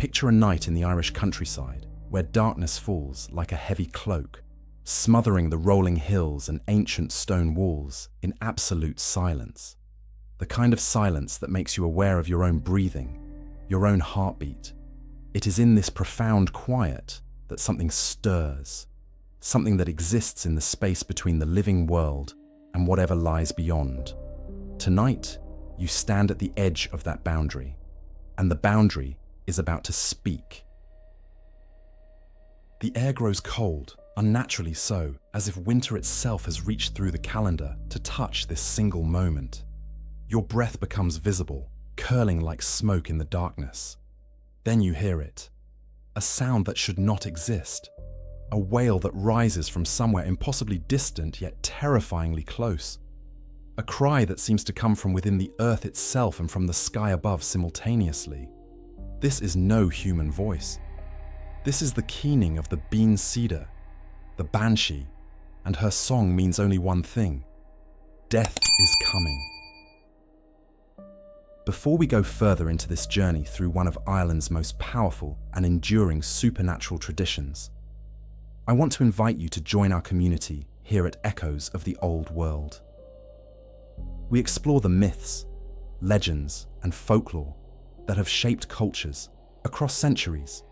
Picture a night in the Irish countryside where darkness falls like a heavy cloak, smothering the rolling hills and ancient stone walls in absolute silence. The kind of silence that makes you aware of your own breathing, your own heartbeat. It is in this profound quiet that something stirs, something that exists in the space between the living world and whatever lies beyond. Tonight, you stand at the edge of that boundary, and the boundary is about to speak. The air grows cold, unnaturally so, as if winter itself has reached through the calendar to touch this single moment. Your breath becomes visible, curling like smoke in the darkness. Then you hear it. A sound that should not exist. A wail that rises from somewhere impossibly distant yet terrifyingly close. A cry that seems to come from within the earth itself and from the sky above simultaneously. This is no human voice. This is the keening of the Bean Sídhe, the Banshee, and her song means only one thing: death is coming. Before we go further into this journey through one of Ireland's most powerful and enduring supernatural traditions, I want to invite you to join our community here at Echoes of the Old World. We explore the myths, legends, and folklore that have shaped cultures across centuries,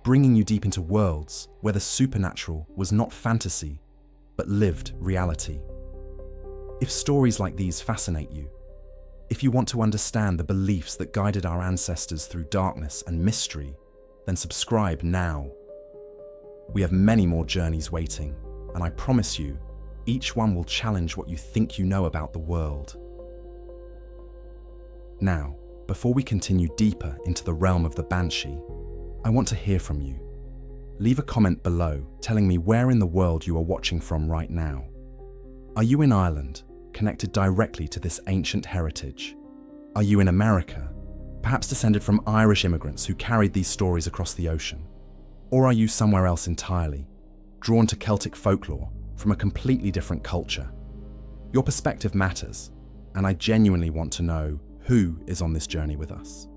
bringing you deep into worlds where the supernatural was not fantasy, but lived reality. If stories like these fascinate you, if you want to understand the beliefs that guided our ancestors through darkness and mystery, then subscribe now. We have many more journeys waiting, and I promise you, each one will challenge what you think you know about the world. Now, before we continue deeper into the realm of the Banshee, I want to hear from you. Leave a comment below telling me where in the world you are watching from right now. Are you in Ireland, connected directly to this ancient heritage? Are you in America, perhaps descended from Irish immigrants who carried these stories across the ocean? Or are you somewhere else entirely, drawn to Celtic folklore from a completely different culture? Your perspective matters, and I genuinely want to know who is on this journey with us.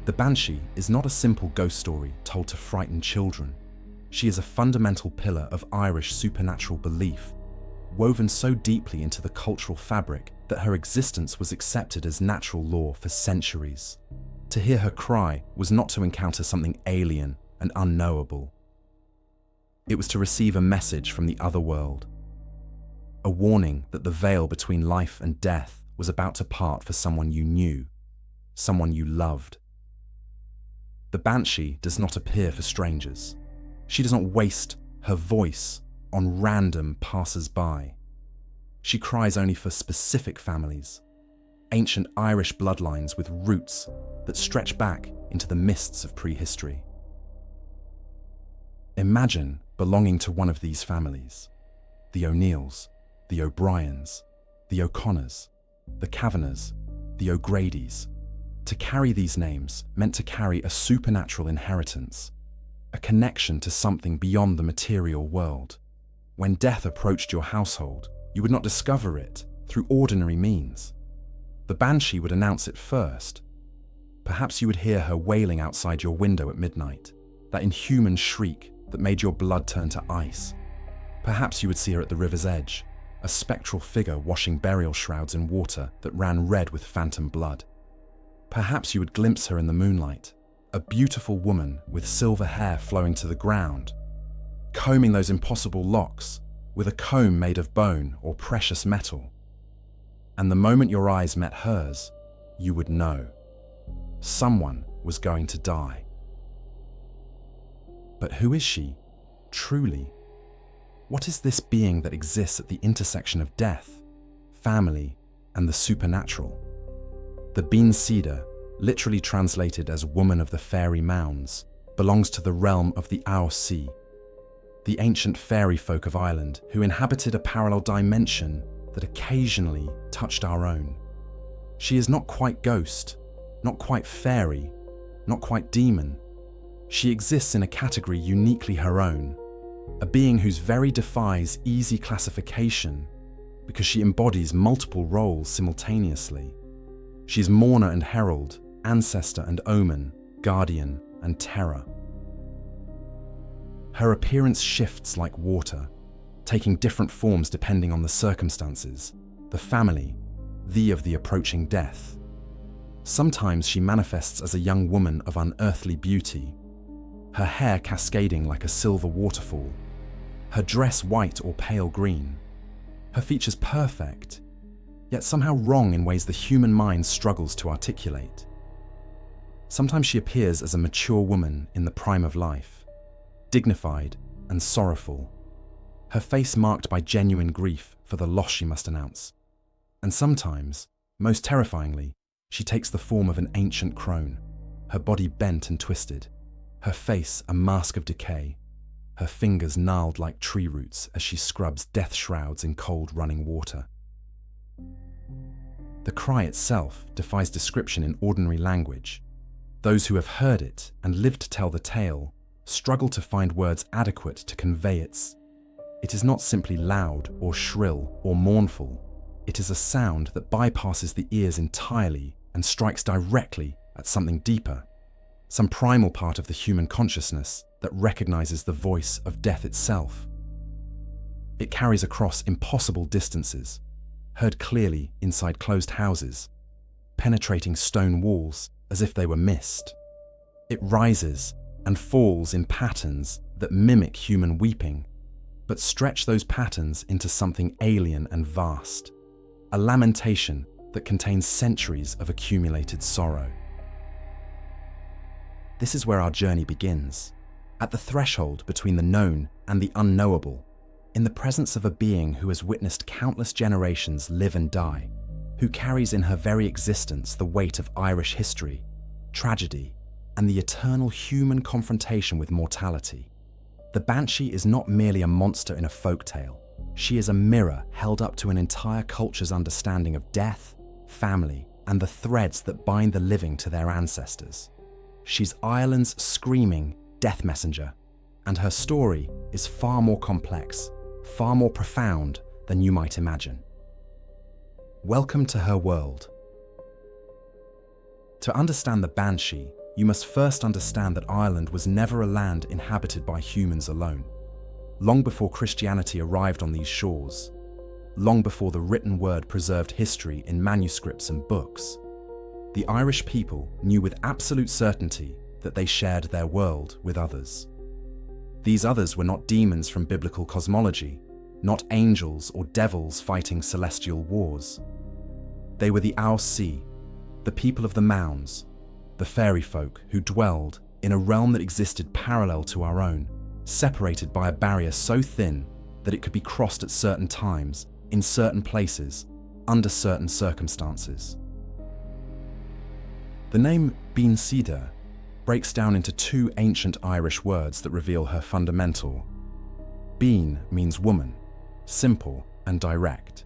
The Banshee is not a simple ghost story told to frighten children. She is a fundamental pillar of Irish supernatural belief, woven so deeply into the cultural fabric that her existence was accepted as natural law for centuries. To hear her cry was not to encounter something alien and unknowable. It was to receive a message from the other world, a warning that the veil between life and death was about to part for someone you knew, someone you loved. The Banshee does not appear for strangers. She does not waste her voice on random passers-by. She cries only for specific families, ancient Irish bloodlines with roots that stretch back into the mists of prehistory. Imagine belonging to one of these families: the O'Neills, the O'Briens, the O'Connors, the Kavanaghs, the O'Gradys. To carry these names meant to carry a supernatural inheritance, a connection to something beyond the material world. When death approached your household, you would not discover it through ordinary means. The Banshee would announce it first. Perhaps you would hear her wailing outside your window at midnight, that inhuman shriek that made your blood turn to ice. Perhaps you would see her at the river's edge, a spectral figure washing burial shrouds in water that ran red with phantom blood. Perhaps you would glimpse her in the moonlight, a beautiful woman with silver hair flowing to the ground, combing those impossible locks with a comb made of bone or precious metal. And the moment your eyes met hers, you would know. Someone was going to die. But who is she, truly? What is this being that exists at the intersection of death, family, and the supernatural? The Bean Sídhe, literally translated as woman of the fairy mounds, belongs to the realm of the Ow Sea, the ancient fairy folk of Ireland who inhabited a parallel dimension that occasionally touched our own. She is not quite ghost, not quite fairy, not quite demon. She exists in a category uniquely her own, a being whose very defies easy classification because she embodies multiple roles simultaneously. She is mourner and herald, ancestor and omen, guardian and terror. Her appearance shifts like water, taking different forms depending on the circumstances, the family, of the approaching death. Sometimes she manifests as a young woman of unearthly beauty, her hair cascading like a silver waterfall, her dress white or pale green, her features perfect, yet somehow wrong in ways the human mind struggles to articulate. Sometimes she appears as a mature woman in the prime of life, dignified and sorrowful, her face marked by genuine grief for the loss she must announce. And sometimes, most terrifyingly, she takes the form of an ancient crone, her body bent and twisted, her face a mask of decay, her fingers gnarled like tree roots as she scrubs death shrouds in cold running water. The cry itself defies description in ordinary language. Those who have heard it and lived to tell the tale struggle to find words adequate to convey its. It is not simply loud or shrill or mournful. It is a sound that bypasses the ears entirely and strikes directly at something deeper, some primal part of the human consciousness that recognizes the voice of death itself. It carries across impossible distances, heard clearly inside closed houses, penetrating stone walls as if they were mist. It rises and falls in patterns that mimic human weeping, but stretch those patterns into something alien and vast, a lamentation that contains centuries of accumulated sorrow. This is where our journey begins, at the threshold between the known and the unknowable, in the presence of a being who has witnessed countless generations live and die, who carries in her very existence the weight of Irish history, tragedy, and the eternal human confrontation with mortality. The Banshee is not merely a monster in a folk tale. She is a mirror held up to an entire culture's understanding of death, family, and the threads that bind the living to their ancestors. She's Ireland's screaming death messenger, and her story is far more complex, far more profound than you might imagine. Welcome to her world. To understand the Banshee, you must first understand that Ireland was never a land inhabited by humans alone. Long before Christianity arrived on these shores, long before the written word preserved history in manuscripts and books, the Irish people knew with absolute certainty that they shared their world with others. These others were not demons from biblical cosmology, not angels or devils fighting celestial wars. They were the Sea, the people of the mounds, the fairy folk who dwelled in a realm that existed parallel to our own, separated by a barrier so thin that it could be crossed at certain times, in certain places, under certain circumstances. The name Bean Sídhe breaks down into two ancient Irish words that reveal her fundamental. Bean means woman, simple and direct,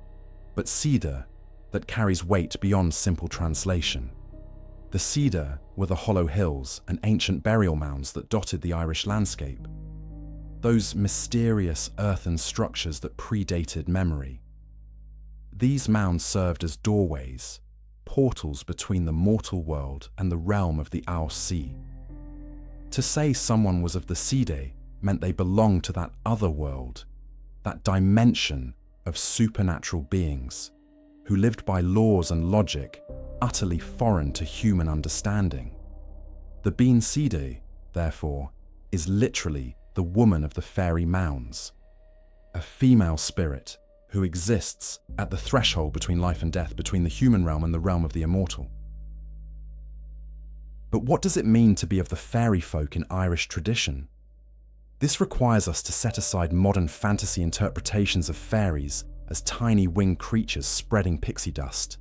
but Sídhe that carries weight beyond simple translation. The Sídhe were the hollow hills and ancient burial mounds that dotted the Irish landscape. Those mysterious earthen structures that predated memory. These mounds served as doorways, portals between the mortal world and the realm of the Sea. To say someone was of the Sídhe meant they belonged to that other world, that dimension of supernatural beings who lived by laws and logic utterly foreign to human understanding. The Bean Sídhe, therefore, is literally the woman of the fairy mounds, a female spirit who exists at the threshold between life and death, between the human realm and the realm of the immortal. But what does it mean to be of the fairy folk in Irish tradition? This requires us to set aside modern fantasy interpretations of fairies as tiny winged creatures spreading pixie dust.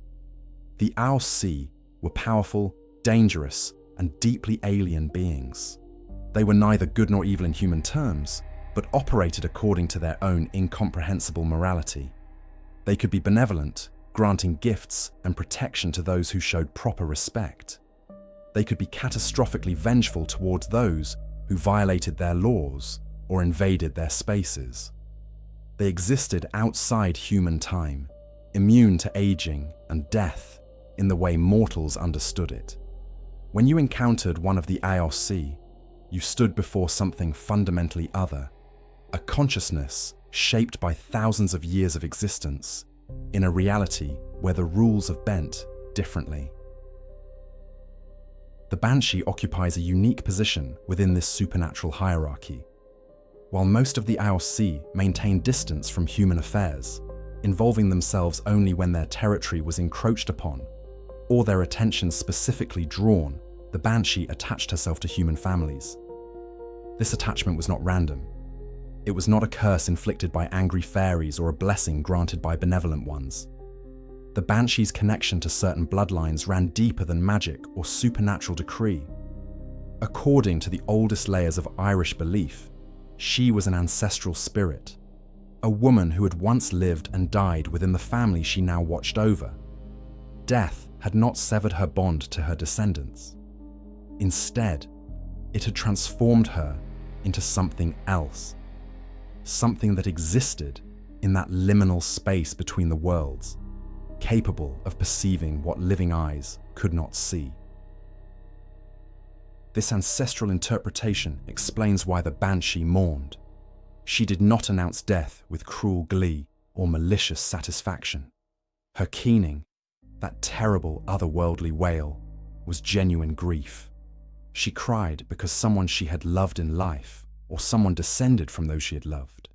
The Sea were powerful, dangerous, and deeply alien beings. They were neither good nor evil in human terms, but operated according to their own incomprehensible morality. They could be benevolent, granting gifts and protection to those who showed proper respect. They could be catastrophically vengeful towards those who violated their laws or invaded their spaces. They existed outside human time, immune to aging and death in the way mortals understood it. When you encountered one of the AOC, you stood before something fundamentally other, a consciousness shaped by thousands of years of existence, in a reality where the rules are bent differently. The Banshee occupies a unique position within this supernatural hierarchy. While most of the AOC maintain distance from human affairs, involving themselves only when their territory was encroached upon, or their attention specifically drawn, the Banshee attached herself to human families. This attachment was not random. It was not a curse inflicted by angry fairies or a blessing granted by benevolent ones. The Banshee's connection to certain bloodlines ran deeper than magic or supernatural decree. According to the oldest layers of Irish belief, she was an ancestral spirit, a woman who had once lived and died within the family she now watched over. Death had not severed her bond to her descendants. Instead, it had transformed her into something else, something that existed in that liminal space between the worlds, capable of perceiving what living eyes could not see. This ancestral interpretation explains why the Banshee mourned. She did not announce death with cruel glee or malicious satisfaction. Her keening, that terrible otherworldly wail, was genuine grief. She cried because someone she had loved in life, or someone descended from those she had loved,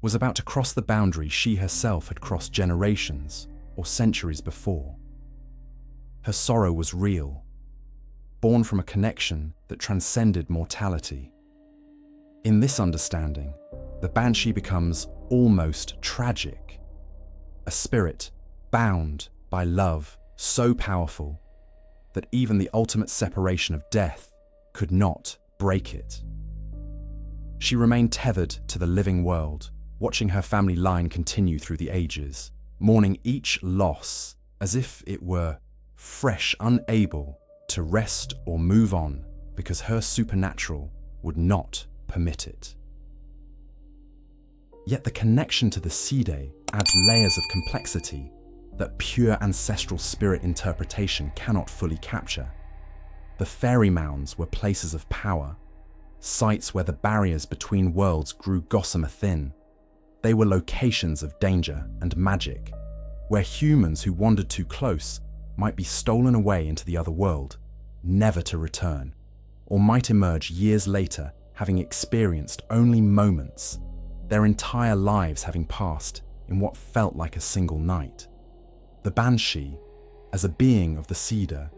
was about to cross the boundary she herself had crossed generations or centuries before. Her sorrow was real, born from a connection that transcended mortality. In this understanding, the Banshee becomes almost tragic, a spirit bound by love so powerful that even the ultimate separation of death could not break it. She remained tethered to the living world, watching her family line continue through the ages, mourning each loss as if it were fresh, unable to rest or move on because her supernatural would not permit it. Yet the connection to the Sídhe adds layers of complexity that pure ancestral spirit interpretation cannot fully capture. The fairy mounds were places of power, sites where the barriers between worlds grew gossamer thin. They were locations of danger and magic, where humans who wandered too close might be stolen away into the other world, never to return, or might emerge years later having experienced only moments, their entire lives having passed in what felt like a single night. The Banshee, as a being of the Sídhe,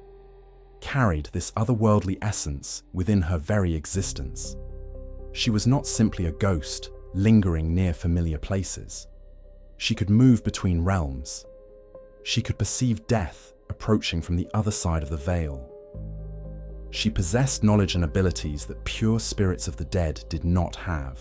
carried this otherworldly essence within her very existence. She was not simply a ghost lingering near familiar places. She could move between realms. She could perceive death approaching from the other side of the veil. She possessed knowledge and abilities that pure spirits of the dead did not have.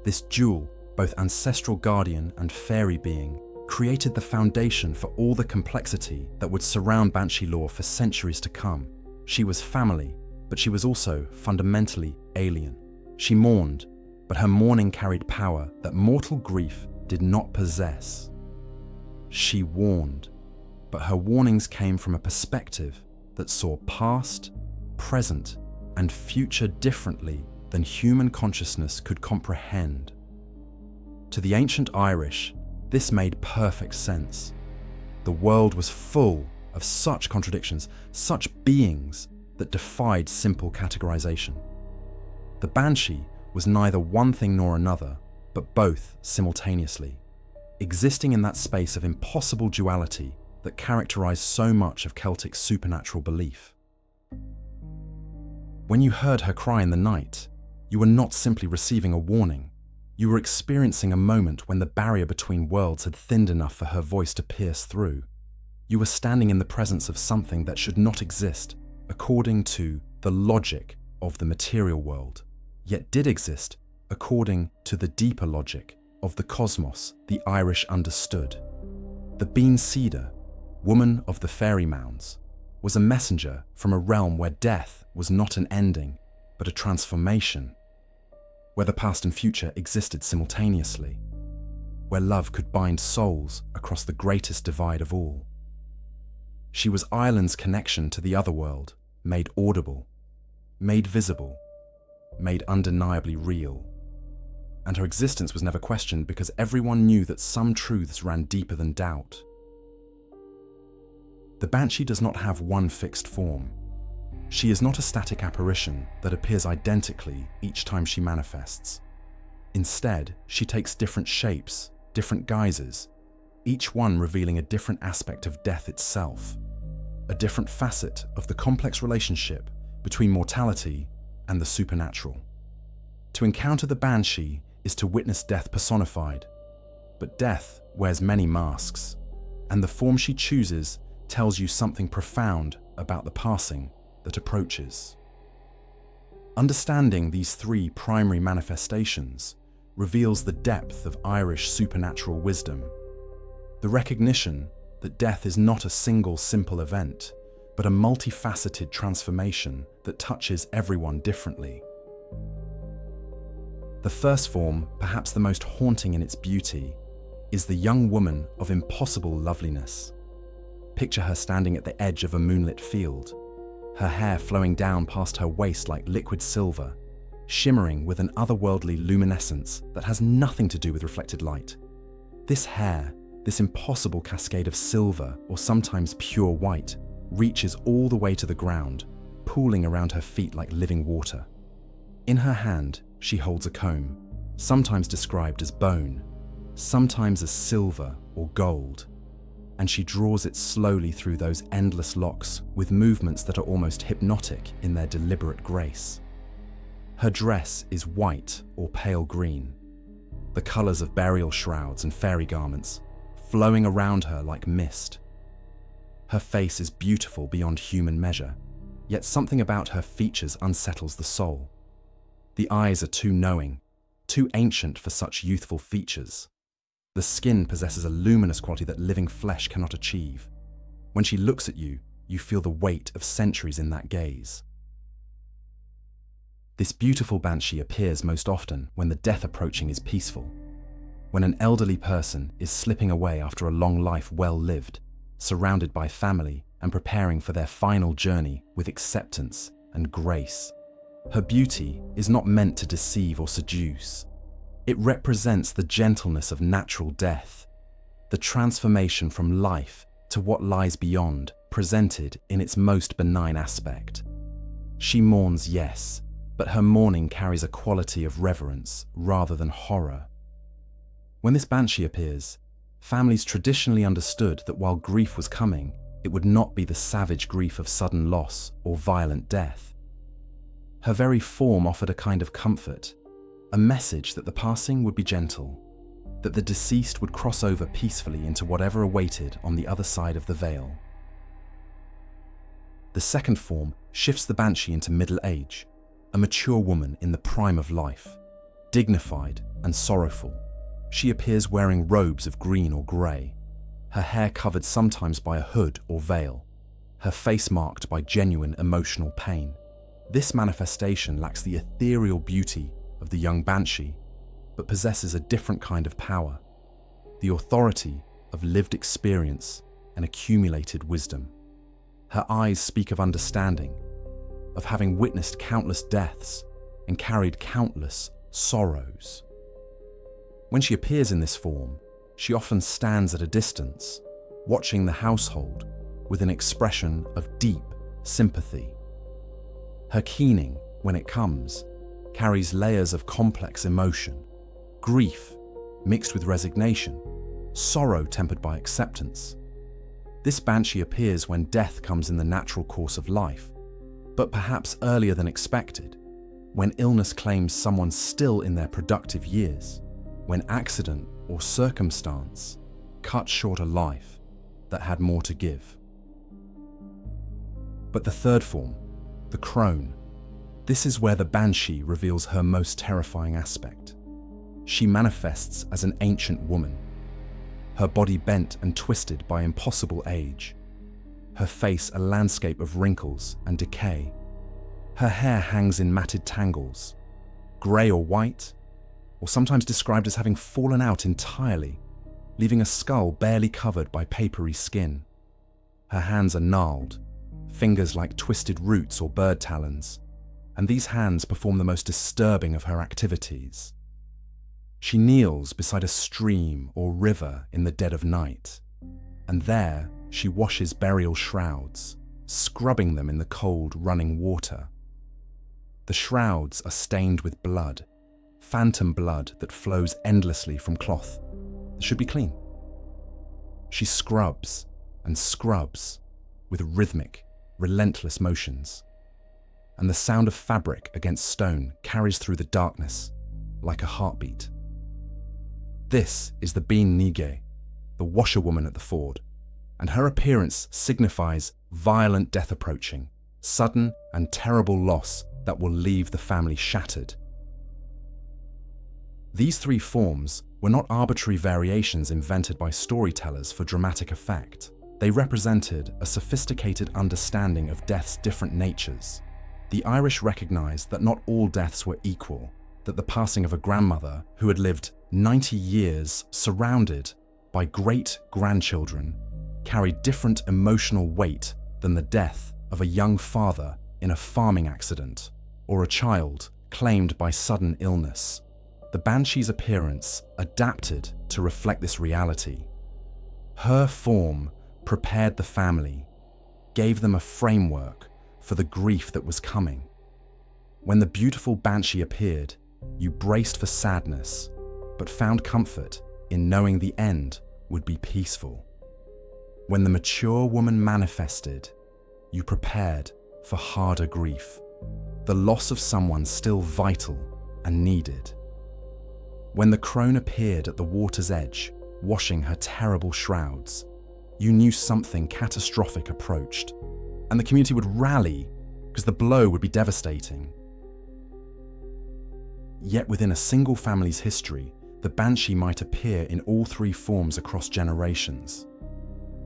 This dual, both ancestral guardian and fairy being, created the foundation for all the complexity that would surround Banshee lore for centuries to come. She was family, but she was also fundamentally alien. She mourned, but her mourning carried power that mortal grief did not possess. She warned, but her warnings came from a perspective that saw past, present, and future differently than human consciousness could comprehend. To the ancient Irish, this made perfect sense. The world was full of such contradictions, such beings that defied simple categorization. The Banshee was neither one thing nor another, but both simultaneously, existing in that space of impossible duality that characterized so much of Celtic supernatural belief. When you heard her cry in the night, you were not simply receiving a warning. You were experiencing a moment when the barrier between worlds had thinned enough for her voice to pierce through. You were standing in the presence of something that should not exist according to the logic of the material world, yet did exist according to the deeper logic of the cosmos the Irish understood. The Bean Sídhe, woman of the fairy mounds, was a messenger from a realm where death was not an ending, but a transformation, where the past and future existed simultaneously, where love could bind souls across the greatest divide of all. She was Ireland's connection to the otherworld, made audible, made visible, made undeniably real. And her existence was never questioned because everyone knew that some truths ran deeper than doubt. The Banshee does not have one fixed form. She is not a static apparition that appears identically each time she manifests. Instead, she takes different shapes, different guises, each one revealing a different aspect of death itself, a different facet of the complex relationship between mortality and the supernatural. To encounter the Banshee is to witness death personified, but death wears many masks, and the form she chooses tells you something profound about the passing that approaches. Understanding these three primary manifestations reveals the depth of Irish supernatural wisdom, the recognition that death is not a single simple event, but a multifaceted transformation that touches everyone differently. The first form, perhaps the most haunting in its beauty, is the young woman of impossible loveliness. Picture her standing at the edge of a moonlit field, her hair flowing down past her waist like liquid silver, shimmering with an otherworldly luminescence that has nothing to do with reflected light. This hair, this impossible cascade of silver or sometimes pure white, reaches all the way to the ground, pooling around her feet like living water. In her hand, she holds a comb, sometimes described as bone, sometimes as silver or gold, and she draws it slowly through those endless locks with movements that are almost hypnotic in their deliberate grace. Her dress is white or pale green, the colors of burial shrouds and fairy garments, flowing around her like mist. Her face is beautiful beyond human measure, yet something about her features unsettles the soul. The eyes are too knowing, too ancient for such youthful features. The skin possesses a luminous quality that living flesh cannot achieve. When she looks at you, you feel the weight of centuries in that gaze. This beautiful Banshee appears most often when the death approaching is peaceful, when an elderly person is slipping away after a long life well lived, surrounded by family and preparing for their final journey with acceptance and grace. Her beauty is not meant to deceive or seduce. It represents the gentleness of natural death, the transformation from life to what lies beyond, presented in its most benign aspect. She mourns, yes, but her mourning carries a quality of reverence rather than horror. When this Banshee appears, families traditionally understood that while grief was coming, it would not be the savage grief of sudden loss or violent death. Her very form offered a kind of comfort, a message that the passing would be gentle, that the deceased would cross over peacefully into whatever awaited on the other side of the veil. The second form shifts the Banshee into middle age, a mature woman in the prime of life, dignified and sorrowful. She appears wearing robes of green or grey, her hair covered sometimes by a hood or veil, her face marked by genuine emotional pain. This manifestation lacks the ethereal beauty of the young Banshee, but possesses a different kind of power, the authority of lived experience and accumulated wisdom. Her eyes speak of understanding, of having witnessed countless deaths and carried countless sorrows. When she appears in this form, she often stands at a distance, watching the household with an expression of deep sympathy. Her keening, when it comes, carries layers of complex emotion, grief mixed with resignation, sorrow tempered by acceptance. This Banshee appears when death comes in the natural course of life, but perhaps earlier than expected, when illness claims someone still in their productive years, when accident or circumstance cut short a life that had more to give. But the third form, the crone, this is where the Banshee reveals her most terrifying aspect. She manifests as an ancient woman, her body bent and twisted by impossible age, her face a landscape of wrinkles and decay. Her hair hangs in matted tangles, grey or white, or sometimes described as having fallen out entirely, leaving a skull barely covered by papery skin. Her hands are gnarled, fingers like twisted roots or bird talons, and these hands perform the most disturbing of her activities. She kneels beside a stream or river in the dead of night, and there she washes burial shrouds, scrubbing them in the cold, running water. The shrouds are stained with blood, phantom blood that flows endlessly from cloth that should be clean. She scrubs and scrubs with rhythmic, relentless motions, and the sound of fabric against stone carries through the darkness like a heartbeat. This is the Bean Sídhe, the washerwoman at the ford, and her appearance signifies violent death approaching, sudden and terrible loss that will leave the family shattered. These three forms were not arbitrary variations invented by storytellers for dramatic effect. They represented a sophisticated understanding of death's different natures. The Irish recognized that not all deaths were equal, that the passing of a grandmother who had lived 90 years surrounded by great-grandchildren carried different emotional weight than the death of a young father in a farming accident or a child claimed by sudden illness. The Banshee's appearance adapted to reflect this reality. Her form prepared the family, gave them a framework for the grief that was coming. When the beautiful Banshee appeared, you braced for sadness, but found comfort in knowing the end would be peaceful. When the mature woman manifested, you prepared for harder grief, the loss of someone still vital and needed. When the crone appeared at the water's edge, washing her terrible shrouds, you knew something catastrophic approached, and the community would rally because the blow would be devastating. Yet within a single family's history, the Banshee might appear in all three forms across generations.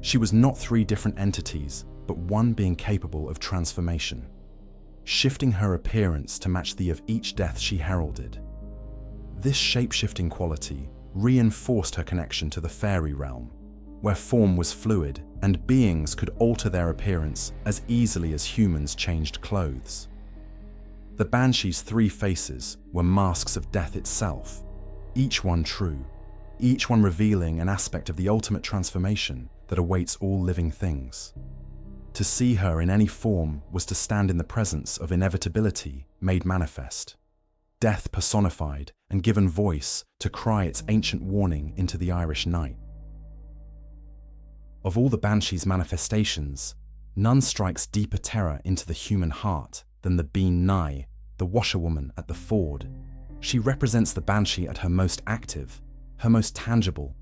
She was not three different entities, but one being capable of transformation, shifting her appearance to match the of each death she heralded. This shape-shifting quality reinforced her connection to the fairy realm, where form was fluid and beings could alter their appearance as easily as humans changed clothes. The Banshee's three faces were masks of death itself, each one true, each one revealing an aspect of the ultimate transformation that awaits all living things. To see her in any form was to stand in the presence of inevitability made manifest, death personified and given voice to cry its ancient warning into the Irish night. Of all the Banshee's manifestations, none strikes deeper terror into the human heart than the Bean Sídhe, the washerwoman at the ford. She represents the Banshee at her most active, her most tangible,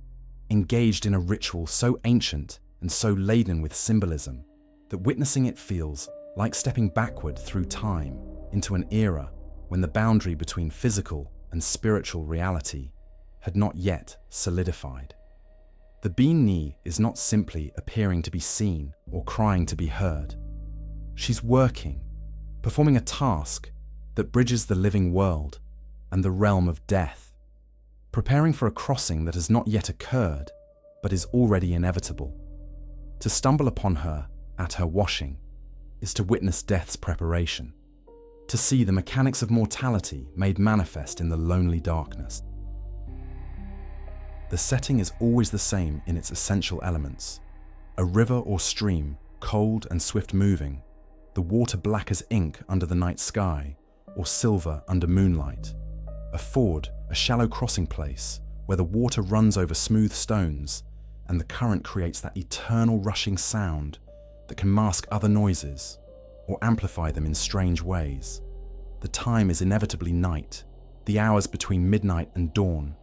engaged in a ritual so ancient and so laden with symbolism that witnessing it feels like stepping backward through time into an era when the boundary between physical and spiritual reality had not yet solidified. The Bean Sídhe is not simply appearing to be seen or crying to be heard. She's working, performing a task that bridges the living world and the realm of death, preparing for a crossing that has not yet occurred, but is already inevitable. To stumble upon her at her washing is to witness death's preparation, to see the mechanics of mortality made manifest in the lonely darkness. The setting is always the same in its essential elements. A river or stream, cold and swift-moving, the water black as ink under the night sky, or silver under moonlight. A ford, a shallow crossing place, where the water runs over smooth stones, and the current creates that eternal rushing sound that can mask other noises, or amplify them in strange ways. The time is inevitably night, the hours between midnight and dawn,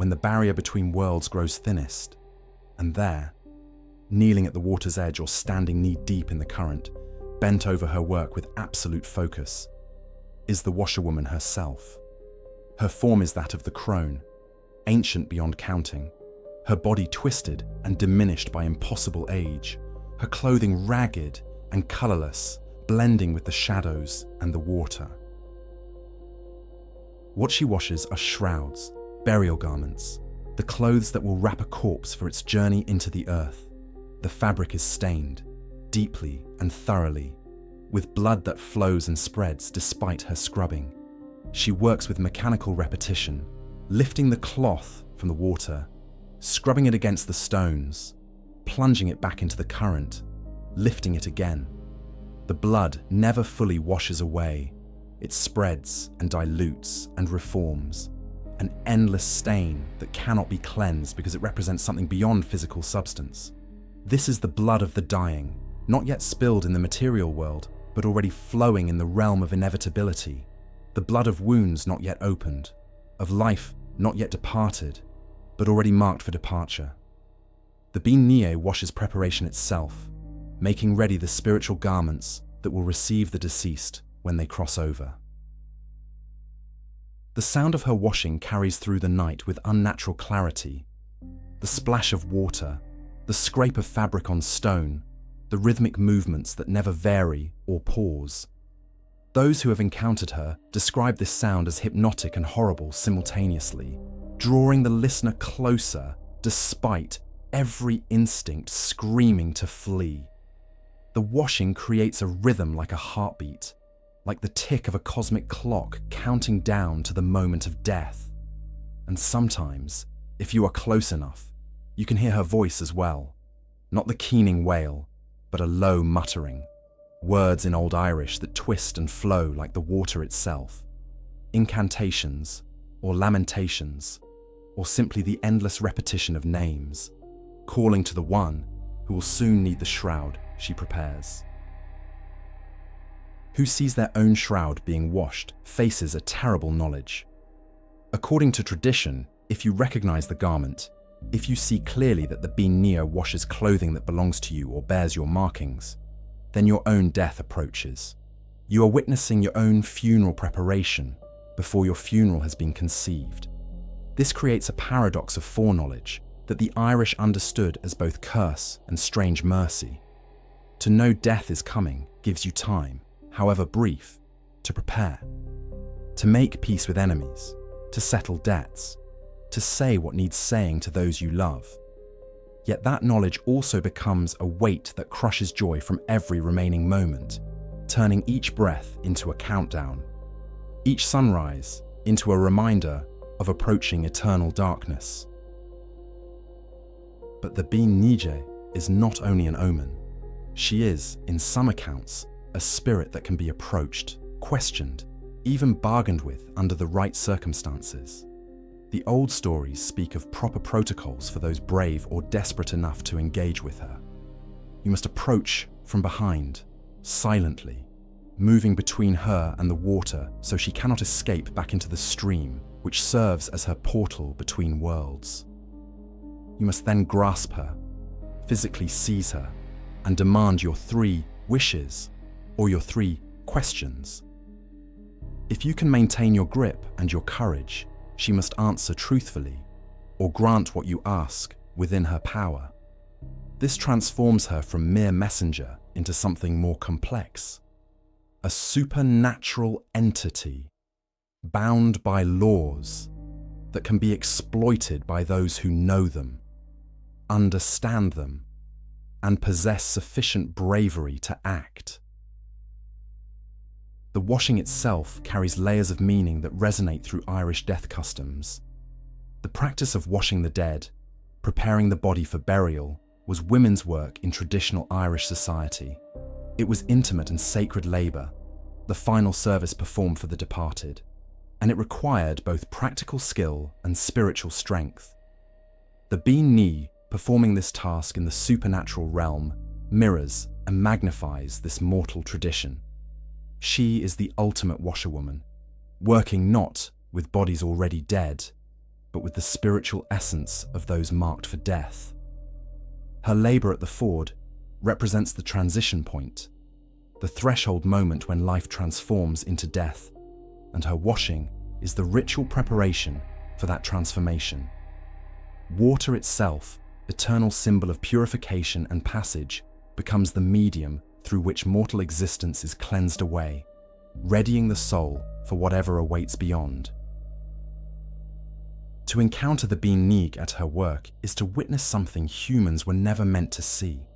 when the barrier between worlds grows thinnest, and there, kneeling at the water's edge or standing knee-deep in the current, bent over her work with absolute focus, is the washerwoman herself. Her form is that of the crone, ancient beyond counting, her body twisted and diminished by impossible age, her clothing ragged and colourless, blending with the shadows and the water. What she washes are shrouds, burial garments, the clothes that will wrap a corpse for its journey into the earth. The fabric is stained, deeply and thoroughly, with blood that flows and spreads despite her scrubbing. She works with mechanical repetition, lifting the cloth from the water, scrubbing it against the stones, plunging it back into the current, lifting it again. The blood never fully washes away. It spreads and dilutes and reforms, an endless stain that cannot be cleansed because it represents something beyond physical substance. This is the blood of the dying, not yet spilled in the material world, but already flowing in the realm of inevitability. The blood of wounds not yet opened, of life not yet departed, but already marked for departure. The Bean Sídhe washes preparation itself, making ready the spiritual garments that will receive the deceased when they cross over. The sound of her washing carries through the night with unnatural clarity. The splash of water, the scrape of fabric on stone, the rhythmic movements that never vary or pause. Those who have encountered her describe this sound as hypnotic and horrible simultaneously, drawing the listener closer despite every instinct screaming to flee. The washing creates a rhythm like a heartbeat, like the tick of a cosmic clock counting down to the moment of death. And sometimes, if you are close enough, you can hear her voice as well. Not the keening wail, but a low muttering. Words in Old Irish that twist and flow like the water itself. Incantations, or lamentations, or simply the endless repetition of names, calling to the one who will soon need the shroud she prepares. Who sees their own shroud being washed faces a terrible knowledge. According to tradition, if you recognize the garment, if you see clearly that the Bean Sídhe washes clothing that belongs to you or bears your markings, then your own death approaches. You are witnessing your own funeral preparation before your funeral has been conceived. This creates a paradox of foreknowledge that the Irish understood as both curse and strange mercy. To know death is coming gives you time, however brief, to prepare, to make peace with enemies, to settle debts, to say what needs saying to those you love. Yet that knowledge also becomes a weight that crushes joy from every remaining moment, turning each breath into a countdown, each sunrise into a reminder of approaching eternal darkness. But the Bean Sídhe is not only an omen. She is, in some accounts, a spirit that can be approached, questioned, even bargained with under the right circumstances. The old stories speak of proper protocols for those brave or desperate enough to engage with her. You must approach from behind, silently, moving between her and the water so she cannot escape back into the stream, which serves as her portal between worlds. You must then grasp her, physically seize her, and demand your 3 wishes or your 3 questions. If you can maintain your grip and your courage, she must answer truthfully or grant what you ask within her power. This transforms her from mere messenger into something more complex, a supernatural entity bound by laws that can be exploited by those who know them, understand them, and possess sufficient bravery to act. The washing itself carries layers of meaning that resonate through Irish death customs. The practice of washing the dead, preparing the body for burial, was women's work in traditional Irish society. It was intimate and sacred labour, the final service performed for the departed, and it required both practical skill and spiritual strength. The Bean Sídhe, performing this task in the supernatural realm, mirrors and magnifies this mortal tradition. She is the ultimate washerwoman, working not with bodies already dead, but with the spiritual essence of those marked for death. Her labour at the ford represents the transition point, the threshold moment when life transforms into death, and her washing is the ritual preparation for that transformation. Water itself, eternal symbol of purification and passage, becomes the medium through which mortal existence is cleansed away, readying the soul for whatever awaits beyond. To encounter the Bean Sídhe at her work is to witness something humans were never meant to see.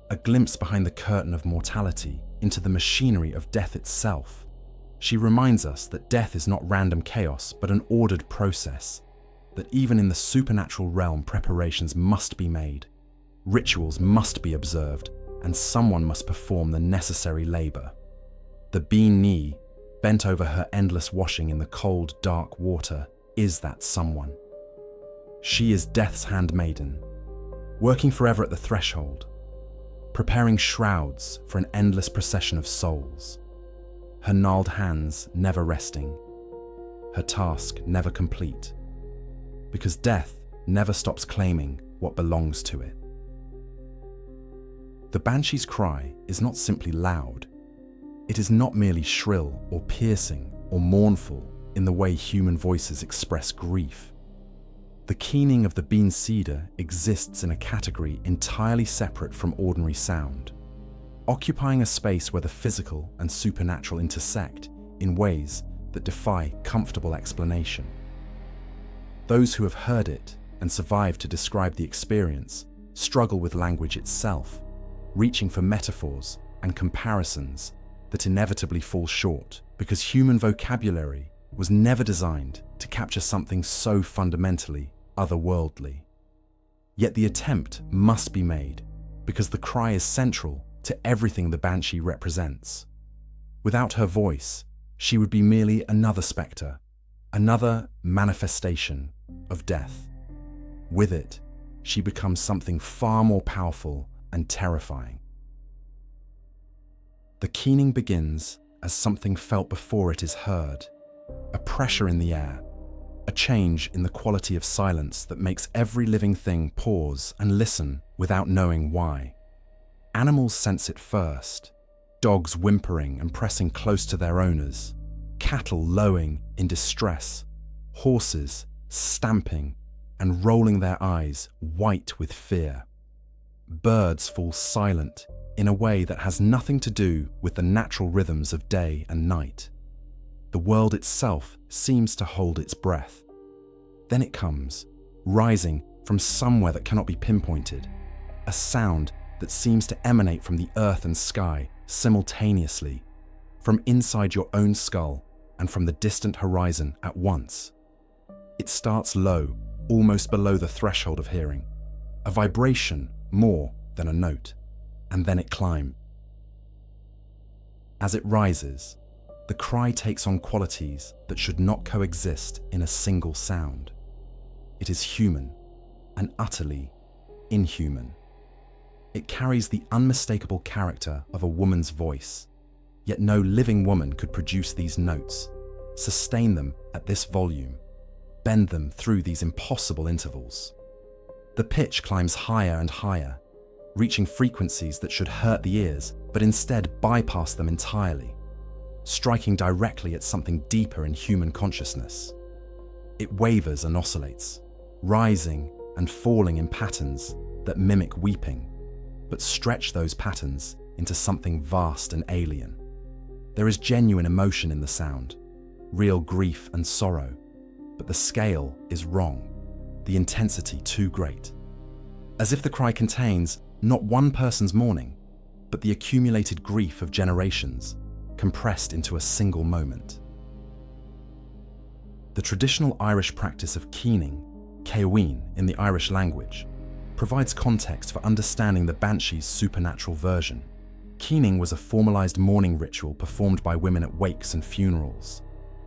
a glimpse behind the curtain of mortality into the machinery of death itself. She reminds us that death is not random chaos, but an ordered process, that even in the supernatural realm preparations must be made, rituals must be observed, and someone must perform the necessary labor. The Bean Sídhe, bent over her endless washing in the cold, dark water, is that someone. She is death's handmaiden, working forever at the threshold, preparing shrouds for an endless procession of souls, her gnarled hands never resting, her task never complete, because death never stops claiming what belongs to it. The Banshee's cry is not simply loud. It is not merely shrill or piercing or mournful in the way human voices express grief. The keening of the Bean Sídhe exists in a category entirely separate from ordinary sound, occupying a space where the physical and supernatural intersect in ways that defy comfortable explanation. Those who have heard it and survived to describe the experience struggle with language itself, reaching for metaphors and comparisons that inevitably fall short because human vocabulary was never designed to capture something so fundamentally otherworldly. Yet the attempt must be made because the cry is central to everything the Banshee represents. Without her voice, she would be merely another spectre, another manifestation of death. With it, she becomes something far more powerful and terrifying. The keening begins as something felt before it is heard, a pressure in the air, a change in the quality of silence that makes every living thing pause and listen without knowing why. Animals sense it first, dogs whimpering and pressing close to their owners, cattle lowing in distress, horses stamping and rolling their eyes white with fear. Birds fall silent in a way that has nothing to do with the natural rhythms of day and night. The world itself seems to hold its breath. Then it comes, rising from somewhere that cannot be pinpointed, a sound that seems to emanate from the earth and sky simultaneously, from inside your own skull and from the distant horizon at once. It starts low, almost below the threshold of hearing, a vibration more than a note, and then it climbs. As it rises, the cry takes on qualities that should not coexist in a single sound. It is human and utterly inhuman. It carries the unmistakable character of a woman's voice, yet no living woman could produce these notes, sustain them at this volume, bend them through these impossible intervals. The pitch climbs higher and higher, reaching frequencies that should hurt the ears, but instead bypass them entirely, striking directly at something deeper in human consciousness. It wavers and oscillates, rising and falling in patterns that mimic weeping, but stretch those patterns into something vast and alien. There is genuine emotion in the sound, real grief and sorrow, but the scale is wrong, the intensity too great. As if the cry contains not one person's mourning, but the accumulated grief of generations, compressed into a single moment. The traditional Irish practice of keening, Caoin in the Irish language, provides context for understanding the Banshee's supernatural version. Keening was a formalized mourning ritual performed by women at wakes and funerals,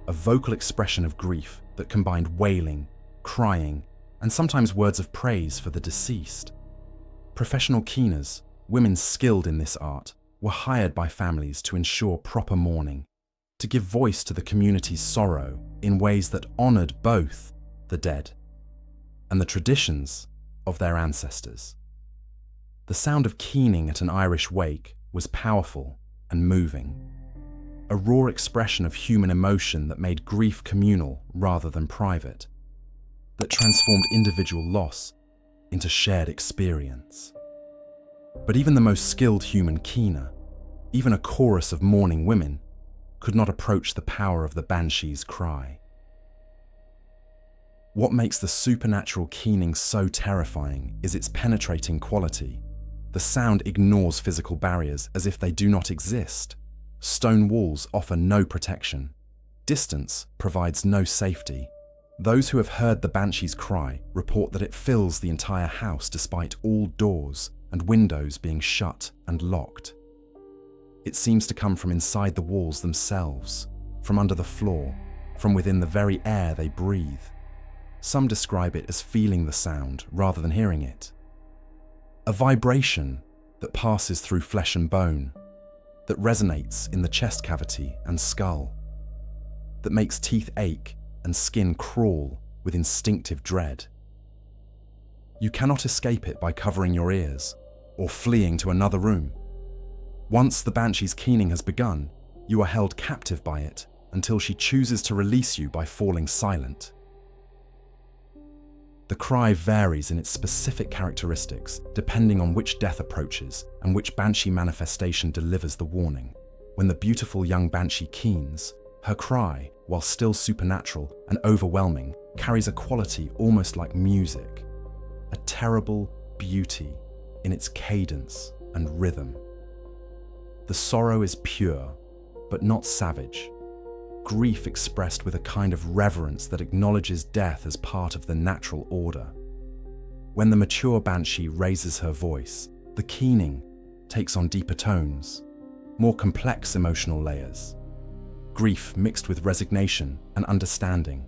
a vocal expression of grief that combined wailing, crying, and sometimes words of praise for the deceased. Professional keeners, women skilled in this art, were hired by families to ensure proper mourning, to give voice to the community's sorrow in ways that honored both the dead and the traditions of their ancestors. The sound of keening at an Irish wake was powerful and moving, a raw expression of human emotion that made grief communal rather than private, that transformed individual loss into shared experience. But even the most skilled human keener, even a chorus of mourning women, could not approach the power of the Banshee's cry. What makes the supernatural keening so terrifying is its penetrating quality. The sound ignores physical barriers as if they do not exist. Stone walls offer no protection. Distance provides no safety. Those who have heard the Banshee's cry report that it fills the entire house despite all doors and windows being shut and locked. It seems to come from inside the walls themselves, from under the floor, from within the very air they breathe. Some describe it as feeling the sound rather than hearing it. A vibration that passes through flesh and bone, that resonates in the chest cavity and skull, that makes teeth ache and skin crawl with instinctive dread. You cannot escape it by covering your ears or fleeing to another room. Once the Banshee's keening has begun, you are held captive by it until she chooses to release you by falling silent. The cry varies in its specific characteristics depending on which death approaches and which Banshee manifestation delivers the warning. When the beautiful young Banshee keens, her cry, while still supernatural and overwhelming, carries a quality almost like music, a terrible beauty in its cadence and rhythm. The sorrow is pure, but not savage. Grief expressed with a kind of reverence that acknowledges death as part of the natural order. When the mature Banshee raises her voice, the keening takes on deeper tones, more complex emotional layers. Grief mixed with resignation and understanding.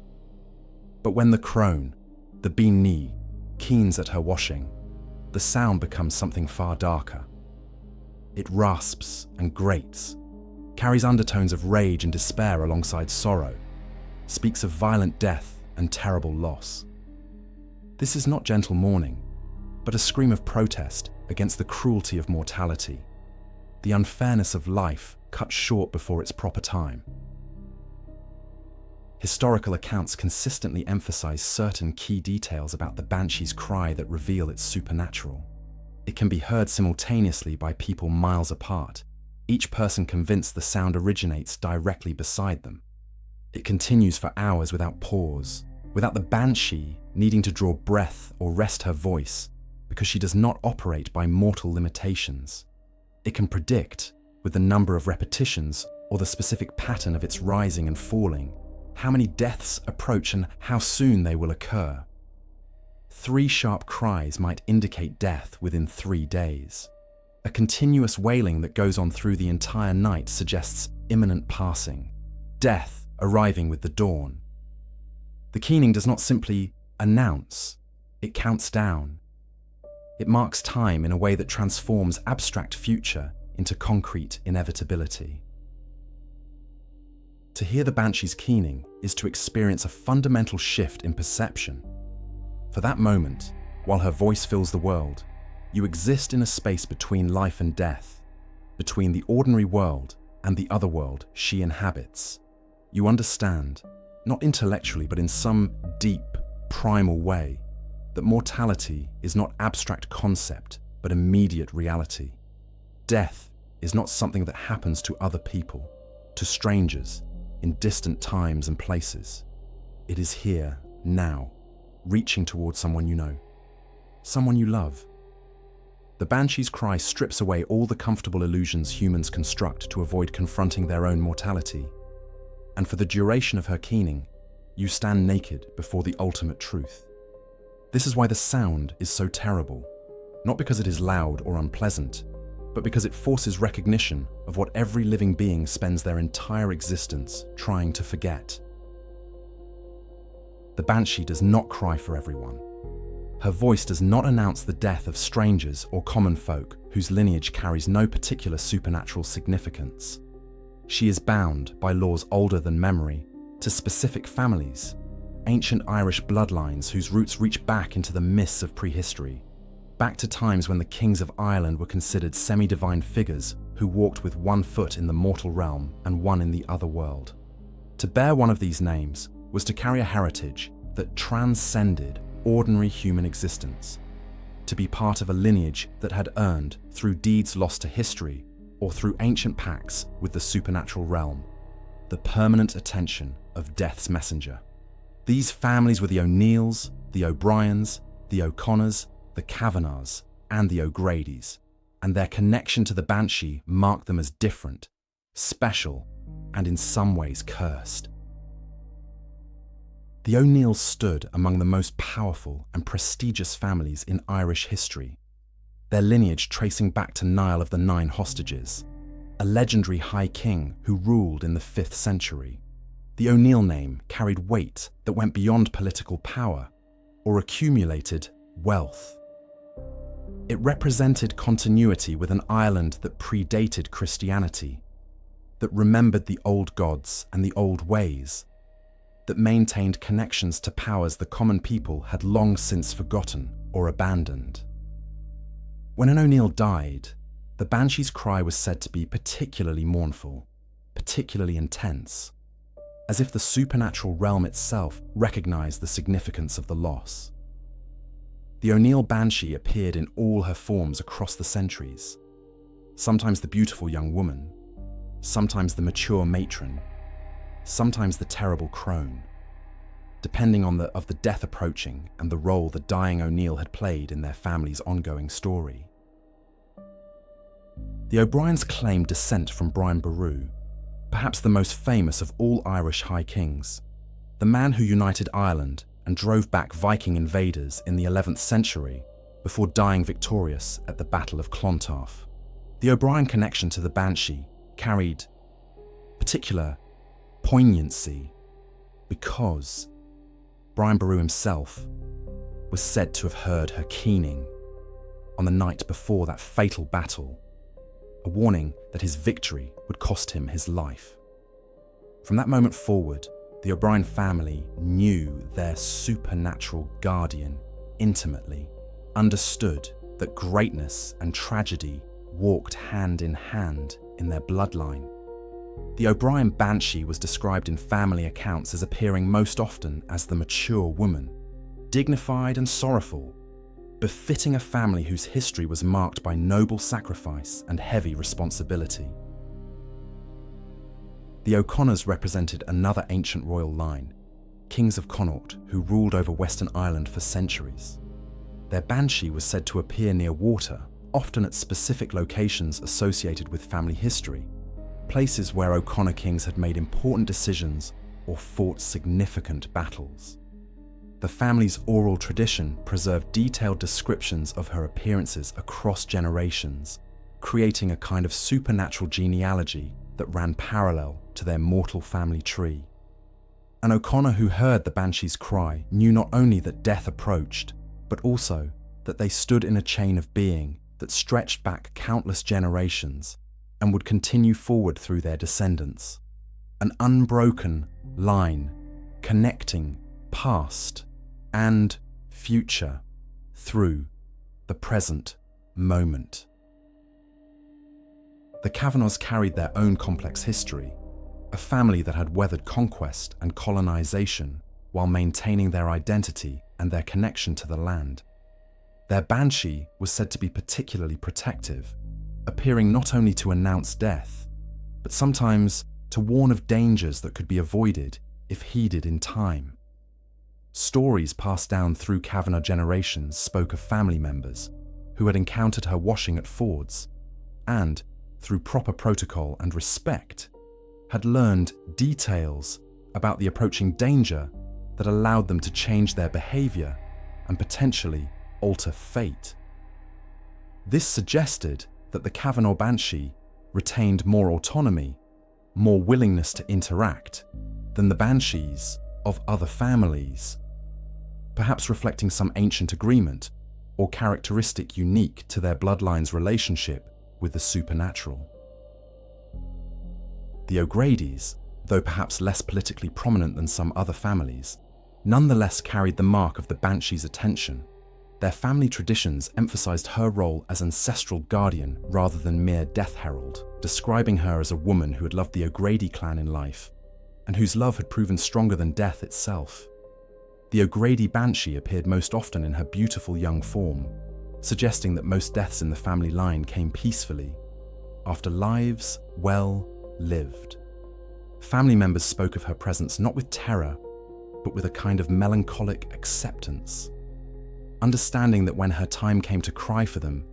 But when the crone, the Bean Sídhe, keens at her washing, the sound becomes something far darker. It rasps and grates, carries undertones of rage and despair alongside sorrow, speaks of violent death and terrible loss. This is not gentle mourning, but a scream of protest against the cruelty of mortality, the unfairness of life cut short before its proper time. Historical accounts consistently emphasize certain key details about the Banshee's cry that reveal its supernatural. It can be heard simultaneously by people miles apart, each person convinced the sound originates directly beside them. It continues for hours without pause, without the Banshee needing to draw breath or rest her voice, because she does not operate by mortal limitations. It can predict, with the number of repetitions or the specific pattern of its rising and falling, how many deaths approach and how soon they will occur. 3 sharp cries might indicate death within 3 days. A continuous wailing that goes on through the entire night suggests imminent passing, death arriving with the dawn. The keening does not simply announce, it counts down. It marks time in a way that transforms abstract future into concrete inevitability. To hear the Banshee's keening is to experience a fundamental shift in perception. For that moment, while her voice fills the world, you exist in a space between life and death, between the ordinary world and the other world she inhabits. You understand, not intellectually but in some deep, primal way, that mortality is not abstract concept but immediate reality. Death is not something that happens to other people, to strangers, in distant times and places. It is here, now, reaching towards someone you know, someone you love. The Banshee's cry strips away all the comfortable illusions humans construct to avoid confronting their own mortality. And for the duration of her keening, you stand naked before the ultimate truth. This is why the sound is so terrible, not because it is loud or unpleasant, but because it forces recognition of what every living being spends their entire existence trying to forget. The Banshee does not cry for everyone. Her voice does not announce the death of strangers or common folk whose lineage carries no particular supernatural significance. She is bound by laws older than memory to specific families, ancient Irish bloodlines whose roots reach back into the mists of prehistory, back to times when the kings of Ireland were considered semi-divine figures who walked with one foot in the mortal realm and one in the other world. To bear one of these names was to carry a heritage that transcended ordinary human existence, to be part of a lineage that had earned, through deeds lost to history or through ancient pacts with the supernatural realm, the permanent attention of death's messenger. These families were the O'Neills, the O'Briens, the O'Connors, the Kavanaghs, and the O'Gradys, and their connection to the Banshee marked them as different, special, and in some ways cursed. The O'Neills stood among the most powerful and prestigious families in Irish history, their lineage tracing back to Niall of the Nine Hostages, a legendary high king who ruled in the 5th century. The O'Neill name carried weight that went beyond political power or accumulated wealth. It represented continuity with an Ireland that predated Christianity, that remembered the old gods and the old ways, that maintained connections to powers the common people had long since forgotten or abandoned. When an O'Neill died, the Banshee's cry was said to be particularly mournful, particularly intense, as if the supernatural realm itself recognized the significance of the loss. The O'Neill Banshee appeared in all her forms across the centuries, sometimes the beautiful young woman, sometimes the mature matron, sometimes the terrible crone, depending on the death approaching and the role the dying O'Neill had played in their family's ongoing story. The O'Briens claimed descent from Brian Boru, perhaps the most famous of all Irish high kings, the man who united Ireland and drove back Viking invaders in the 11th century before dying victorious at the Battle of Clontarf. The O'Brien connection to the Banshee carried particular poignancy because Brian Boru himself was said to have heard her keening on the night before that fatal battle, a warning that his victory would cost him his life. From that moment forward, the O'Brien family knew their supernatural guardian intimately, understood that greatness and tragedy walked hand in hand in their bloodline. The O'Brien Banshee was described in family accounts as appearing most often as the mature woman, dignified and sorrowful, befitting a family whose history was marked by noble sacrifice and heavy responsibility. The O'Connors represented another ancient royal line, kings of Connaught who ruled over Western Ireland for centuries. Their Banshee was said to appear near water, often at specific locations associated with family history, places where O'Connor kings had made important decisions or fought significant battles. The family's oral tradition preserved detailed descriptions of her appearances across generations, creating a kind of supernatural genealogy that ran parallel to their mortal family tree. An O'Connor who heard the Banshee's cry knew not only that death approached, but also that they stood in a chain of being that stretched back countless generations and would continue forward through their descendants. An unbroken line connecting past and future through the present moment. The Kavanaghs carried their own complex history, a family that had weathered conquest and colonization while maintaining their identity and their connection to the land. Their Banshee was said to be particularly protective, appearing not only to announce death, but sometimes to warn of dangers that could be avoided if heeded in time. Stories passed down through Kavanagh generations spoke of family members who had encountered her washing at fords and, through proper protocol and respect, had learned details about the approaching danger that allowed them to change their behavior and potentially alter fate. This suggested that the Kavanagh Banshee retained more autonomy, more willingness to interact than the Banshees of other families, perhaps reflecting some ancient agreement or characteristic unique to their bloodline's relationship with the supernatural. The O'Grady's, though perhaps less politically prominent than some other families, nonetheless carried the mark of the Banshee's attention. Their family traditions emphasized her role as ancestral guardian rather than mere death herald, describing her as a woman who had loved the O'Grady clan in life and whose love had proven stronger than death itself. The O'Grady Banshee appeared most often in her beautiful young form, suggesting that most deaths in the family line came peacefully, after lives well lived. Family members spoke of her presence not with terror, but with a kind of melancholic acceptance, understanding that when her time came to cry for them,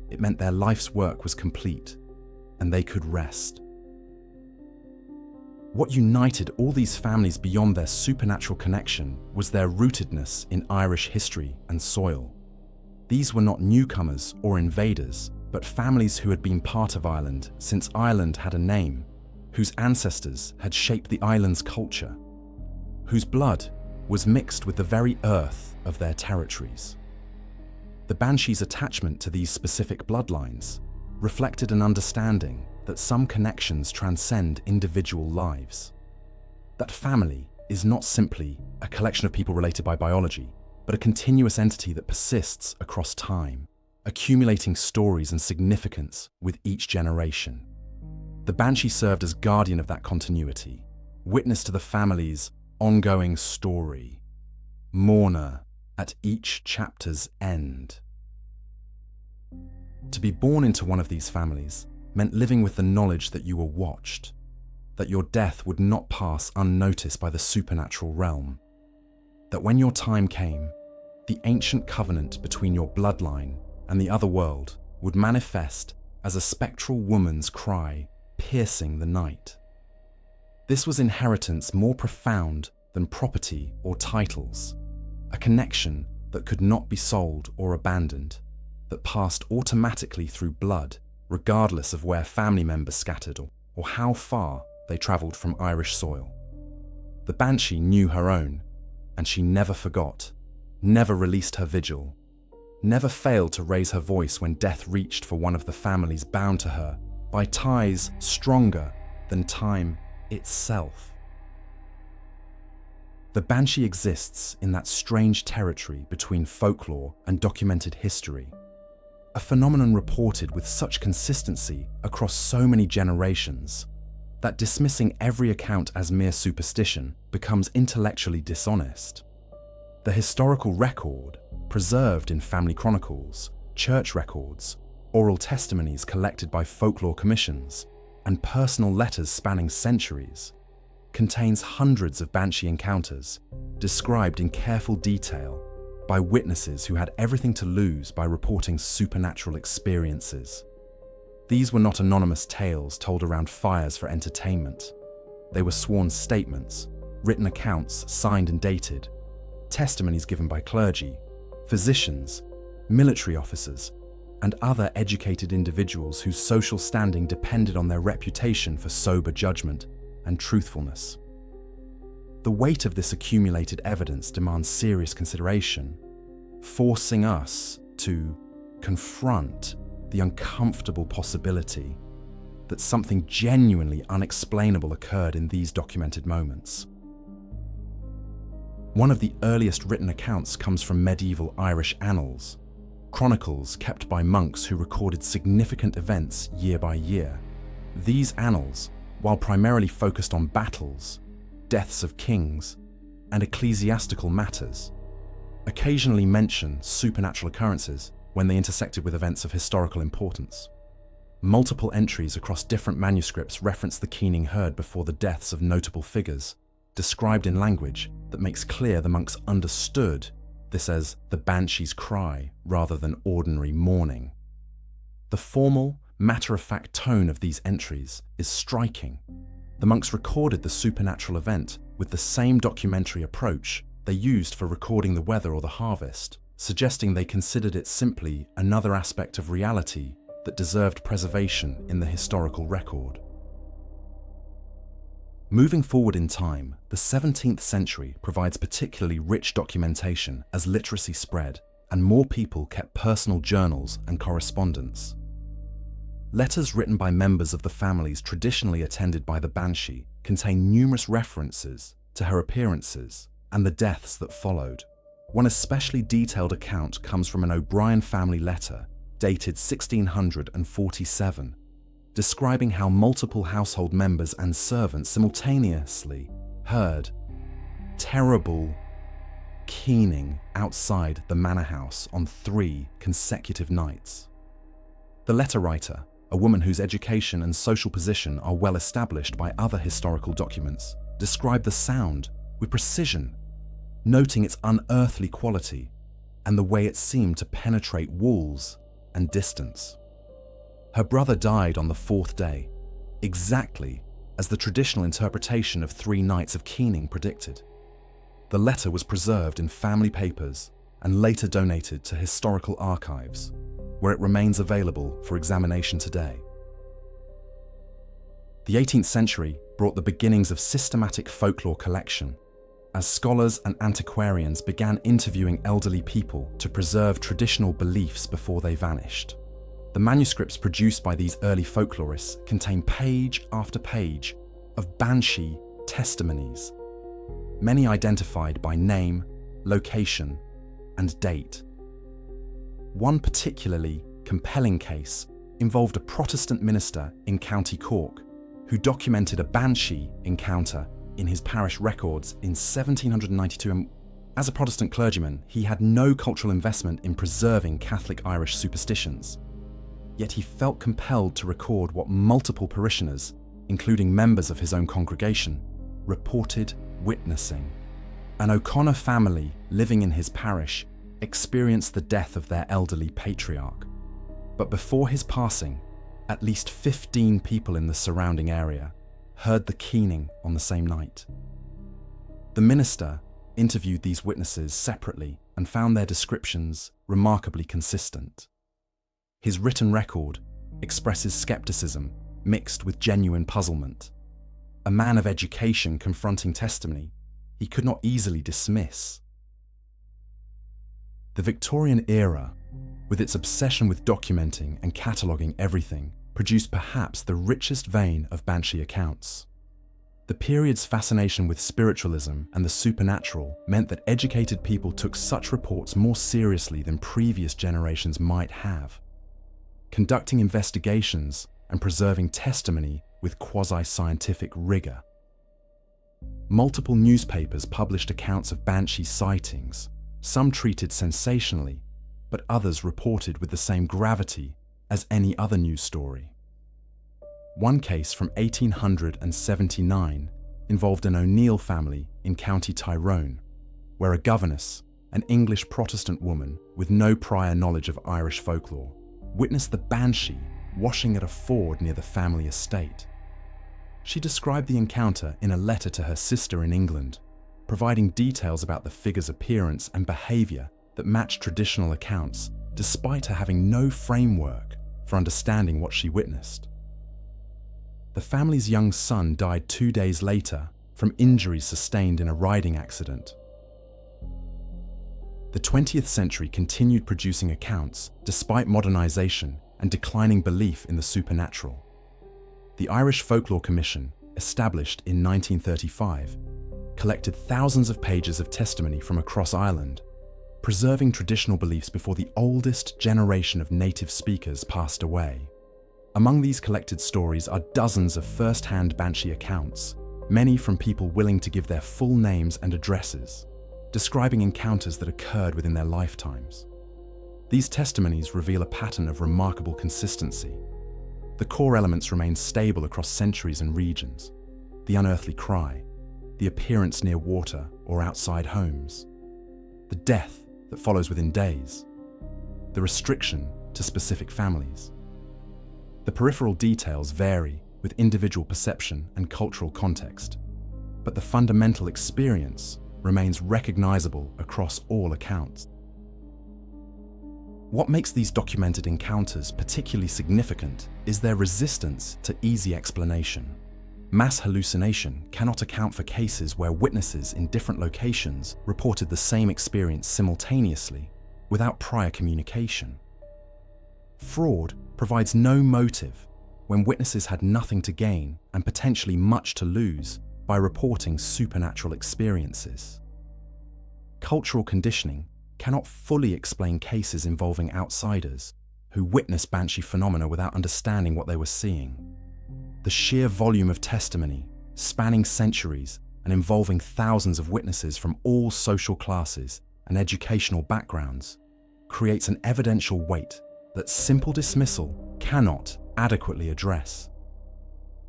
it meant their life's work was complete, and they could rest. What united all these families beyond their supernatural connection was their rootedness in Irish history and soil. These were not newcomers or invaders, but families who had been part of Ireland since Ireland had a name, whose ancestors had shaped the island's culture, whose blood was mixed with the very earth of their territories. The Banshee's attachment to these specific bloodlines reflected an understanding that some connections transcend individual lives. That family is not simply a collection of people related by biology, but a continuous entity that persists across time, accumulating stories and significance with each generation. The Banshee served as guardian of that continuity, witness to the family's ongoing story, mourner at each chapter's end. To be born into one of these families meant living with the knowledge that you were watched, that your death would not pass unnoticed by the supernatural realm, that when your time came, the ancient covenant between your bloodline and the other world would manifest as a spectral woman's cry piercing the night. This was inheritance more profound than property or titles, a connection that could not be sold or abandoned, that passed automatically through blood, regardless of where family members scattered or how far they travelled from Irish soil. The Banshee knew her own, and she never forgot, never released her vigil, never failed to raise her voice when death reached for one of the families bound to her by ties stronger than time itself. The Banshee exists in that strange territory between folklore and documented history, a phenomenon reported with such consistency across so many generations that dismissing every account as mere superstition becomes intellectually dishonest. The historical record, preserved in family chronicles, church records, oral testimonies collected by folklore commissions, and personal letters spanning centuries, contains hundreds of Banshee encounters, described in careful detail by witnesses who had everything to lose by reporting supernatural experiences. These were not anonymous tales told around fires for entertainment. They were sworn statements, written accounts signed and dated, testimonies given by clergy, physicians, military officers, and other educated individuals whose social standing depended on their reputation for sober judgment and truthfulness. The weight of this accumulated evidence demands serious consideration, forcing us to confront the uncomfortable possibility that something genuinely unexplainable occurred in these documented moments. One of the earliest written accounts comes from medieval Irish annals, chronicles kept by monks who recorded significant events year by year. These annals, while primarily focused on battles, deaths of kings, and ecclesiastical matters, occasionally mention supernatural occurrences when they intersected with events of historical importance. Multiple entries across different manuscripts reference the keening heard before the deaths of notable figures, described in language that makes clear the monks understood this as the Banshee's cry rather than ordinary mourning. The formal, matter-of-fact tone of these entries is striking. The monks recorded the supernatural event with the same documentary approach they used for recording the weather or the harvest, suggesting they considered it simply another aspect of reality that deserved preservation in the historical record. Moving forward in time, the 17th century provides particularly rich documentation as literacy spread and more people kept personal journals and correspondence. Letters written by members of the families traditionally attended by the Banshee contain numerous references to her appearances and the deaths that followed. One especially detailed account comes from an O'Brien family letter dated 1647, describing how multiple household members and servants simultaneously heard terrible keening outside the manor house on 3 consecutive nights. The letter writer, a woman whose education and social position are well established by other historical documents, described the sound with precision, noting its unearthly quality and the way it seemed to penetrate walls and distance. Her brother died on the fourth day, exactly as the traditional interpretation of 3 nights of keening predicted. The letter was preserved in family papers and later donated to historical archives, where it remains available for examination today. The 18th century brought the beginnings of systematic folklore collection, as scholars and antiquarians began interviewing elderly people to preserve traditional beliefs before they vanished. The manuscripts produced by these early folklorists contain page after page of Banshee testimonies, many identified by name, location, and date. One particularly compelling case involved a Protestant minister in County Cork who documented a Banshee encounter in his parish records in 1792. As a Protestant clergyman, he had no cultural investment in preserving Catholic Irish superstitions. Yet he felt compelled to record what multiple parishioners, including members of his own congregation, reported witnessing. An O'Connor family living in his parish experienced the death of their elderly patriarch. But before his passing, at least 15 people in the surrounding area heard the keening on the same night. The minister interviewed these witnesses separately and found their descriptions remarkably consistent. His written record expresses skepticism mixed with genuine puzzlement. A man of education confronting testimony he could not easily dismiss. The Victorian era, with its obsession with documenting and cataloguing everything, produced perhaps the richest vein of Banshee accounts. The period's fascination with spiritualism and the supernatural meant that educated people took such reports more seriously than previous generations might have, conducting investigations and preserving testimony with quasi-scientific rigor. Multiple newspapers published accounts of Banshee sightings, some treated sensationally, but others reported with the same gravity as any other news story. One case from 1879 involved an O'Neill family in County Tyrone, where a governess, an English Protestant woman with no prior knowledge of Irish folklore, witnessed the Banshee washing at a ford near the family estate. She described the encounter in a letter to her sister in England, providing details about the figure's appearance and behaviour that matched traditional accounts, despite her having no framework for understanding what she witnessed. The family's young son died 2 days later from injuries sustained in a riding accident. The 20th century continued producing accounts despite modernisation and declining belief in the supernatural. The Irish Folklore Commission, established in 1935, collected thousands of pages of testimony from across Ireland, preserving traditional beliefs before the oldest generation of native speakers passed away. Among these collected stories are dozens of first-hand Banshee accounts, many from people willing to give their full names and addresses, describing encounters that occurred within their lifetimes. These testimonies reveal a pattern of remarkable consistency. The core elements remain stable across centuries and regions: the unearthly cry, the appearance near water or outside homes, the death that follows within days, the restriction to specific families. The peripheral details vary with individual perception and cultural context, but the fundamental experience remains recognizable across all accounts. What makes these documented encounters particularly significant is their resistance to easy explanation. Mass hallucination cannot account for cases where witnesses in different locations reported the same experience simultaneously without prior communication. Fraud provides no motive when witnesses had nothing to gain and potentially much to lose by reporting supernatural experiences. Cultural conditioning cannot fully explain cases involving outsiders who witness Banshee phenomena without understanding what they were seeing. The sheer volume of testimony, spanning centuries and involving thousands of witnesses from all social classes and educational backgrounds, creates an evidential weight that simple dismissal cannot adequately address.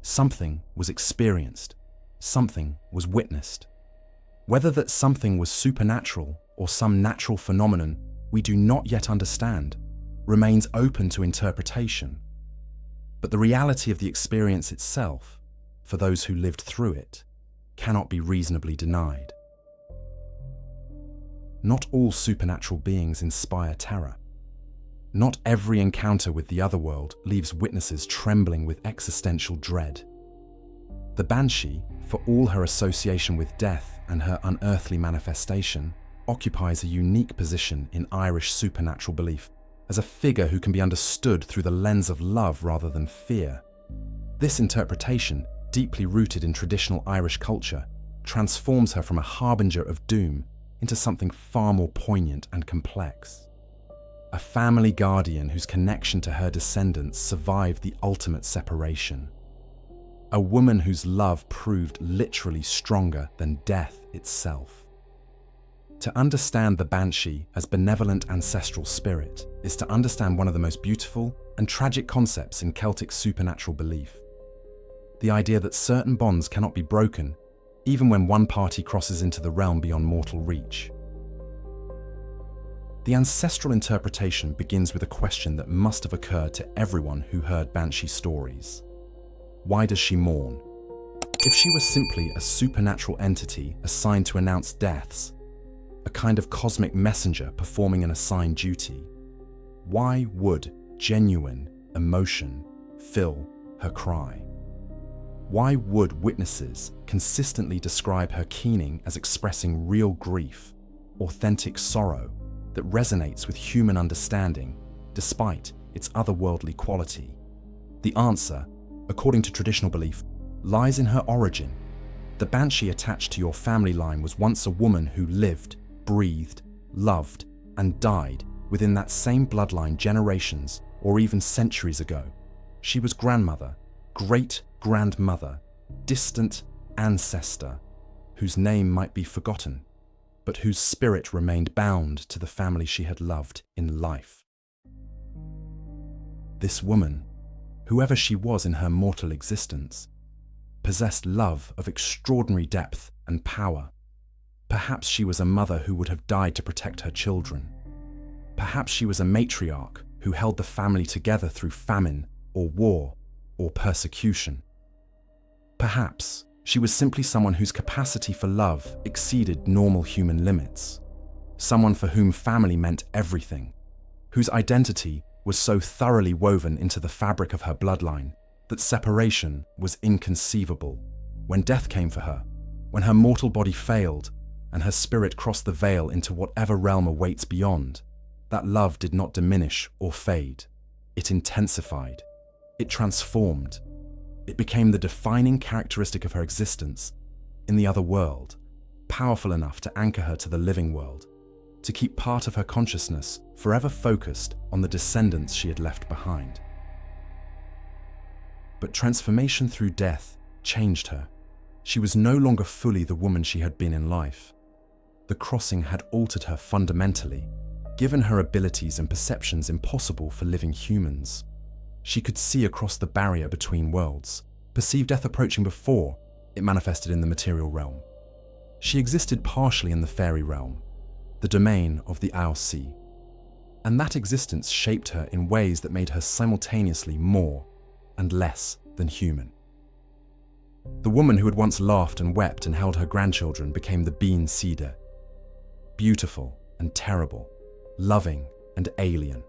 Something was experienced, something was witnessed. Whether that something was supernatural or some natural phenomenon we do not yet understand remains open to interpretation. But the reality of the experience itself, for those who lived through it, cannot be reasonably denied. Not all supernatural beings inspire terror. Not every encounter with the otherworld leaves witnesses trembling with existential dread. The Banshee, for all her association with death and her unearthly manifestation, occupies a unique position in Irish supernatural belief as a figure who can be understood through the lens of love rather than fear. This interpretation, deeply rooted in traditional Irish culture, transforms her from a harbinger of doom into something far more poignant and complex. A family guardian whose connection to her descendants survived the ultimate separation. A woman whose love proved literally stronger than death itself. To understand the Banshee as benevolent ancestral spirit is to understand one of the most beautiful and tragic concepts in Celtic supernatural belief. The idea that certain bonds cannot be broken even when one party crosses into the realm beyond mortal reach. The ancestral interpretation begins with a question that must have occurred to everyone who heard Banshee stories. Why does she mourn? If she were simply a supernatural entity assigned to announce deaths, a kind of cosmic messenger performing an assigned duty, why would genuine emotion fill her cry? Why would witnesses consistently describe her keening as expressing real grief, authentic sorrow that resonates with human understanding despite its otherworldly quality? The answer, according to traditional belief, lies in her origin. The Banshee attached to your family line was once a woman who lived, breathed, loved, and died within that same bloodline generations or even centuries ago. She was grandmother, great-grandmother, distant ancestor, whose name might be forgotten, but whose spirit remained bound to the family she had loved in life. This woman, whoever she was in her mortal existence, possessed love of extraordinary depth and power. Perhaps she was a mother who would have died to protect her children. Perhaps she was a matriarch who held the family together through famine or war or persecution. Perhaps she was simply someone whose capacity for love exceeded normal human limits. Someone for whom family meant everything, whose identity was so thoroughly woven into the fabric of her bloodline that separation was inconceivable. When death came for her, when her mortal body failed and her spirit crossed the veil into whatever realm awaits beyond, that love did not diminish or fade. It intensified. It transformed. It became the defining characteristic of her existence in the other world, powerful enough to anchor her to the living world, to keep part of her consciousness forever focused on the descendants she had left behind. But transformation through death changed her. She was no longer fully the woman she had been in life. The crossing had altered her fundamentally, given her abilities and perceptions impossible for living humans. She could see across the barrier between worlds, perceive death approaching before it manifested in the material realm. She existed partially in the fairy realm, the domain of the Sea, and that existence shaped her in ways that made her simultaneously more and less than human. The woman who had once laughed and wept and held her grandchildren became the Bean Sídhe, beautiful and terrible, loving and alien,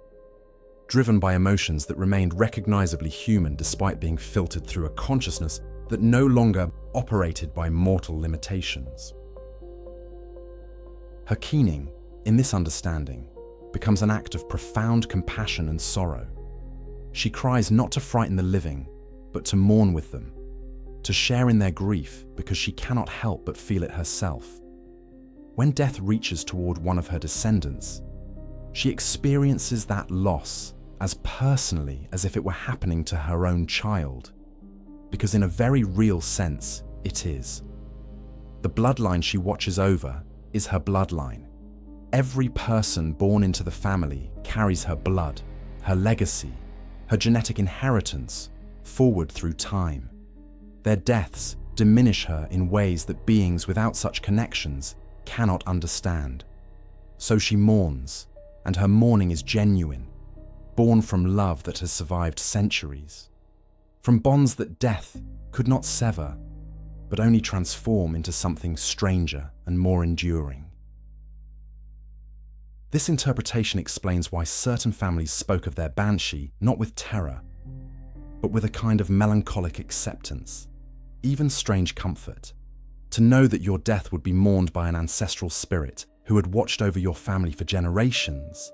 driven by emotions that remained recognizably human despite being filtered through a consciousness that no longer operated by mortal limitations. Her keening, in this understanding, becomes an act of profound compassion and sorrow. She cries not to frighten the living, but to mourn with them, to share in their grief because she cannot help but feel it herself. When death reaches toward one of her descendants, she experiences that loss as personally as if it were happening to her own child, because in a very real sense, it is. The bloodline she watches over is her bloodline. Every person born into the family carries her blood, her legacy, her genetic inheritance forward through time. Their deaths diminish her in ways that beings without such connections cannot understand. So she mourns, and her mourning is genuine. born from love that has survived centuries, from bonds that death could not sever, but only transform into something stranger and more enduring. This interpretation explains why certain families spoke of their Banshee not with terror, but with a kind of melancholic acceptance, even strange comfort, to know that your death would be mourned by an ancestral spirit who had watched over your family for generations,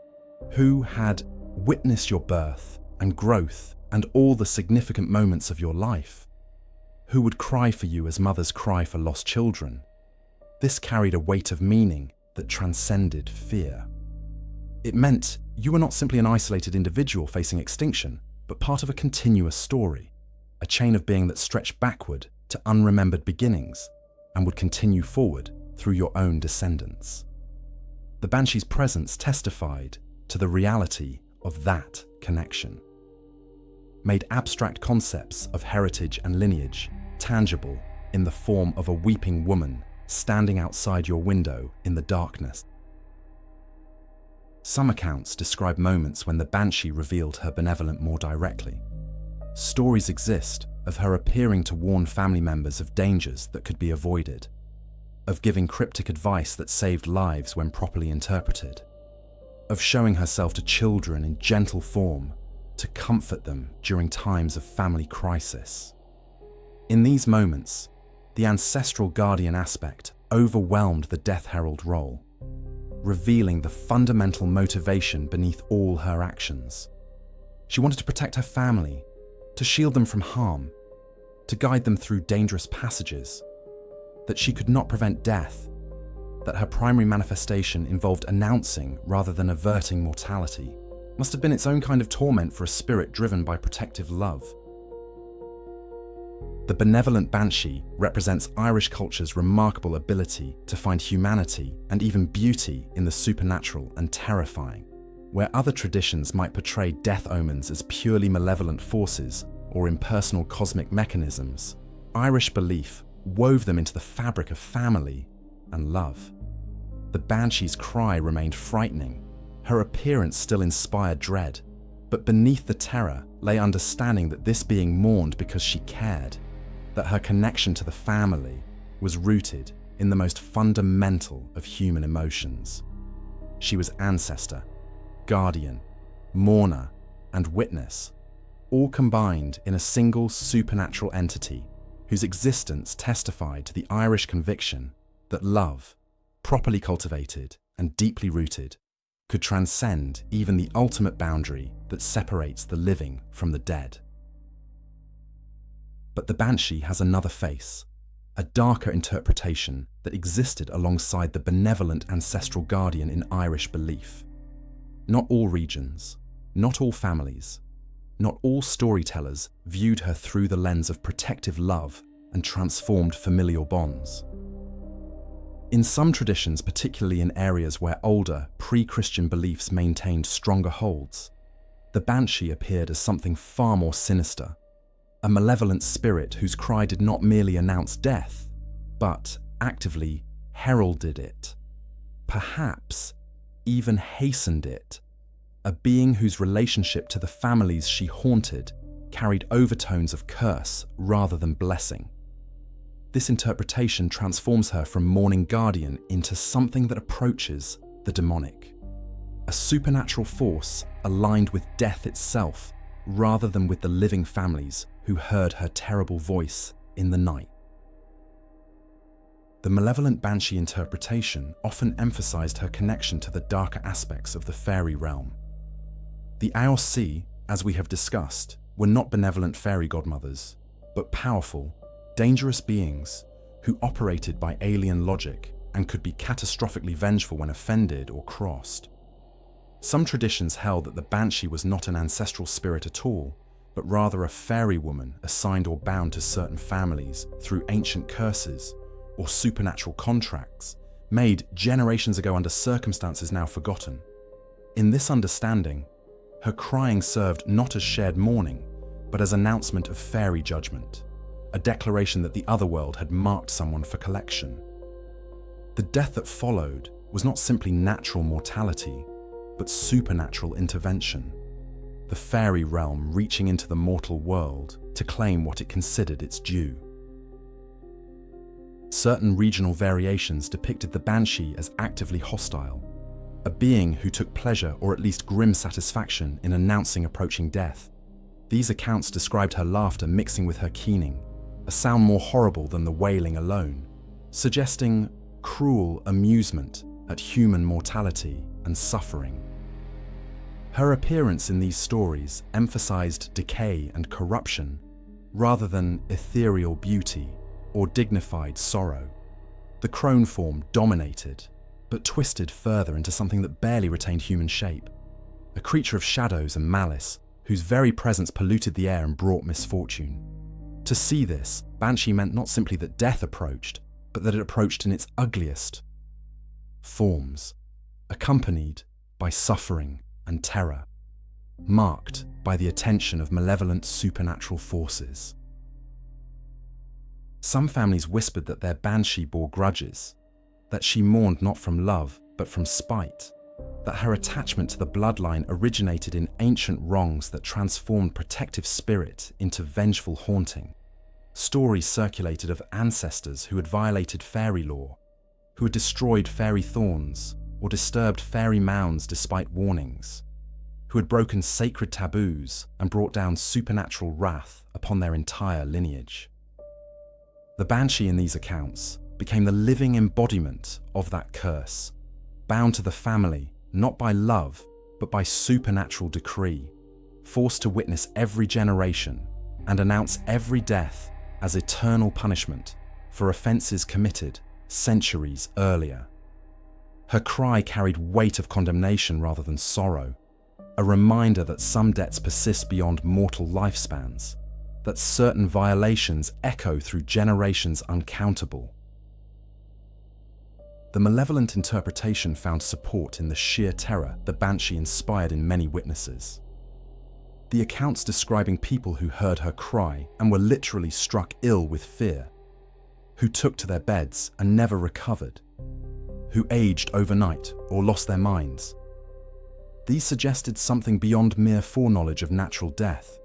who had witnessed your birth and growth and all the significant moments of your life, who would cry for you as mothers cry for lost children. This carried a weight of meaning that transcended fear. It meant you were not simply an isolated individual facing extinction, but part of a continuous story, a chain of being that stretched backward to unremembered beginnings and would continue forward through your own descendants. The Banshee's presence testified to the reality of that connection, made abstract concepts of heritage and lineage tangible in the form of a weeping woman standing outside your window in the darkness. Some accounts describe moments when the Banshee revealed her benevolence more directly. Stories exist of her appearing to warn family members of dangers that could be avoided, of giving cryptic advice that saved lives when properly interpreted, of showing herself to children in gentle form to comfort them during times of family crisis. In these moments, the ancestral guardian aspect overwhelmed the death herald role, revealing the fundamental motivation beneath all her actions. She wanted to protect her family, to shield them from harm, to guide them through dangerous passages, that she could not prevent death, that her primary manifestation involved announcing rather than averting mortality, must have been its own kind of torment for a spirit driven by protective love. The benevolent Banshee represents Irish culture's remarkable ability to find humanity and even beauty in the supernatural and terrifying, where other traditions might portray death omens as purely malevolent forces or impersonal cosmic mechanisms. Irish belief wove them into the fabric of family and love. The Banshee's cry remained frightening, her appearance still inspired dread, but beneath the terror lay understanding that this being mourned because she cared, that her connection to the family was rooted in the most fundamental of human emotions. She was ancestor, guardian, mourner, and witness, all combined in a single supernatural entity whose existence testified to the Irish conviction that love, properly cultivated and deeply rooted, could transcend even the ultimate boundary that separates the living from the dead. But the Banshee has another face, a darker interpretation that existed alongside the benevolent ancestral guardian in Irish belief. Not all regions, not all families, not all storytellers viewed her through the lens of protective love and transformed familial bonds. In some traditions, particularly in areas where older, pre-Christian beliefs maintained stronger holds, the Banshee appeared as something far more sinister, a malevolent spirit whose cry did not merely announce death, but actively heralded it, perhaps even hastened it, a being whose relationship to the families she haunted carried overtones of curse rather than blessing. This interpretation transforms her from mourning guardian into something that approaches the demonic, a supernatural force aligned with death itself rather than with the living families who heard her terrible voice in the night. The malevolent Banshee interpretation often emphasized her connection to the darker aspects of the fairy realm. The Aosí, as we have discussed, were not benevolent fairy godmothers, but powerful, dangerous beings who operated by alien logic and could be catastrophically vengeful when offended or crossed. Some traditions held that the Banshee was not an ancestral spirit at all, but rather a fairy woman assigned or bound to certain families through ancient curses or supernatural contracts made generations ago under circumstances now forgotten. In this understanding, her crying served not as shared mourning, but as announcement of fairy judgment, a declaration that the otherworld had marked someone for collection. The death that followed was not simply natural mortality, but supernatural intervention. the fairy realm reaching into the mortal world to claim what it considered its due. Certain regional variations depicted the Banshee as actively hostile, a being who took pleasure or at least grim satisfaction in announcing approaching death. These accounts described her laughter mixing with her keening, a sound more horrible than the wailing alone, suggesting cruel amusement at human mortality and suffering. Her appearance in these stories emphasized decay and corruption rather than ethereal beauty or dignified sorrow. The crone form dominated, but twisted further into something that barely retained human shape, a creature of shadows and malice whose very presence polluted the air and brought misfortune. To see this, Banshee meant not simply that death approached, but that it approached in its ugliest forms, accompanied by suffering and terror, marked by the attention of malevolent supernatural forces. Some families whispered that their Banshee bore grudges, that she mourned not from love, but from spite, that her attachment to the bloodline originated in ancient wrongs that transformed protective spirit into vengeful haunting. Stories circulated of ancestors who had violated fairy lore, who had destroyed fairy thorns or disturbed fairy mounds despite warnings, who had broken sacred taboos and brought down supernatural wrath upon their entire lineage. The Banshee in these accounts became the living embodiment of that curse, bound to the family not by love, but by supernatural decree, forced to witness every generation and announce every death as eternal punishment for offences committed centuries earlier. Her cry carried weight of condemnation rather than sorrow, a reminder that some debts persist beyond mortal lifespans, that certain violations echo through generations uncountable. The malevolent interpretation found support in the sheer terror the Banshee inspired in many witnesses. The accounts describing people who heard her cry and were literally struck ill with fear, who took to their beds and never recovered, who aged overnight or lost their minds. These suggested something beyond mere foreknowledge of natural death.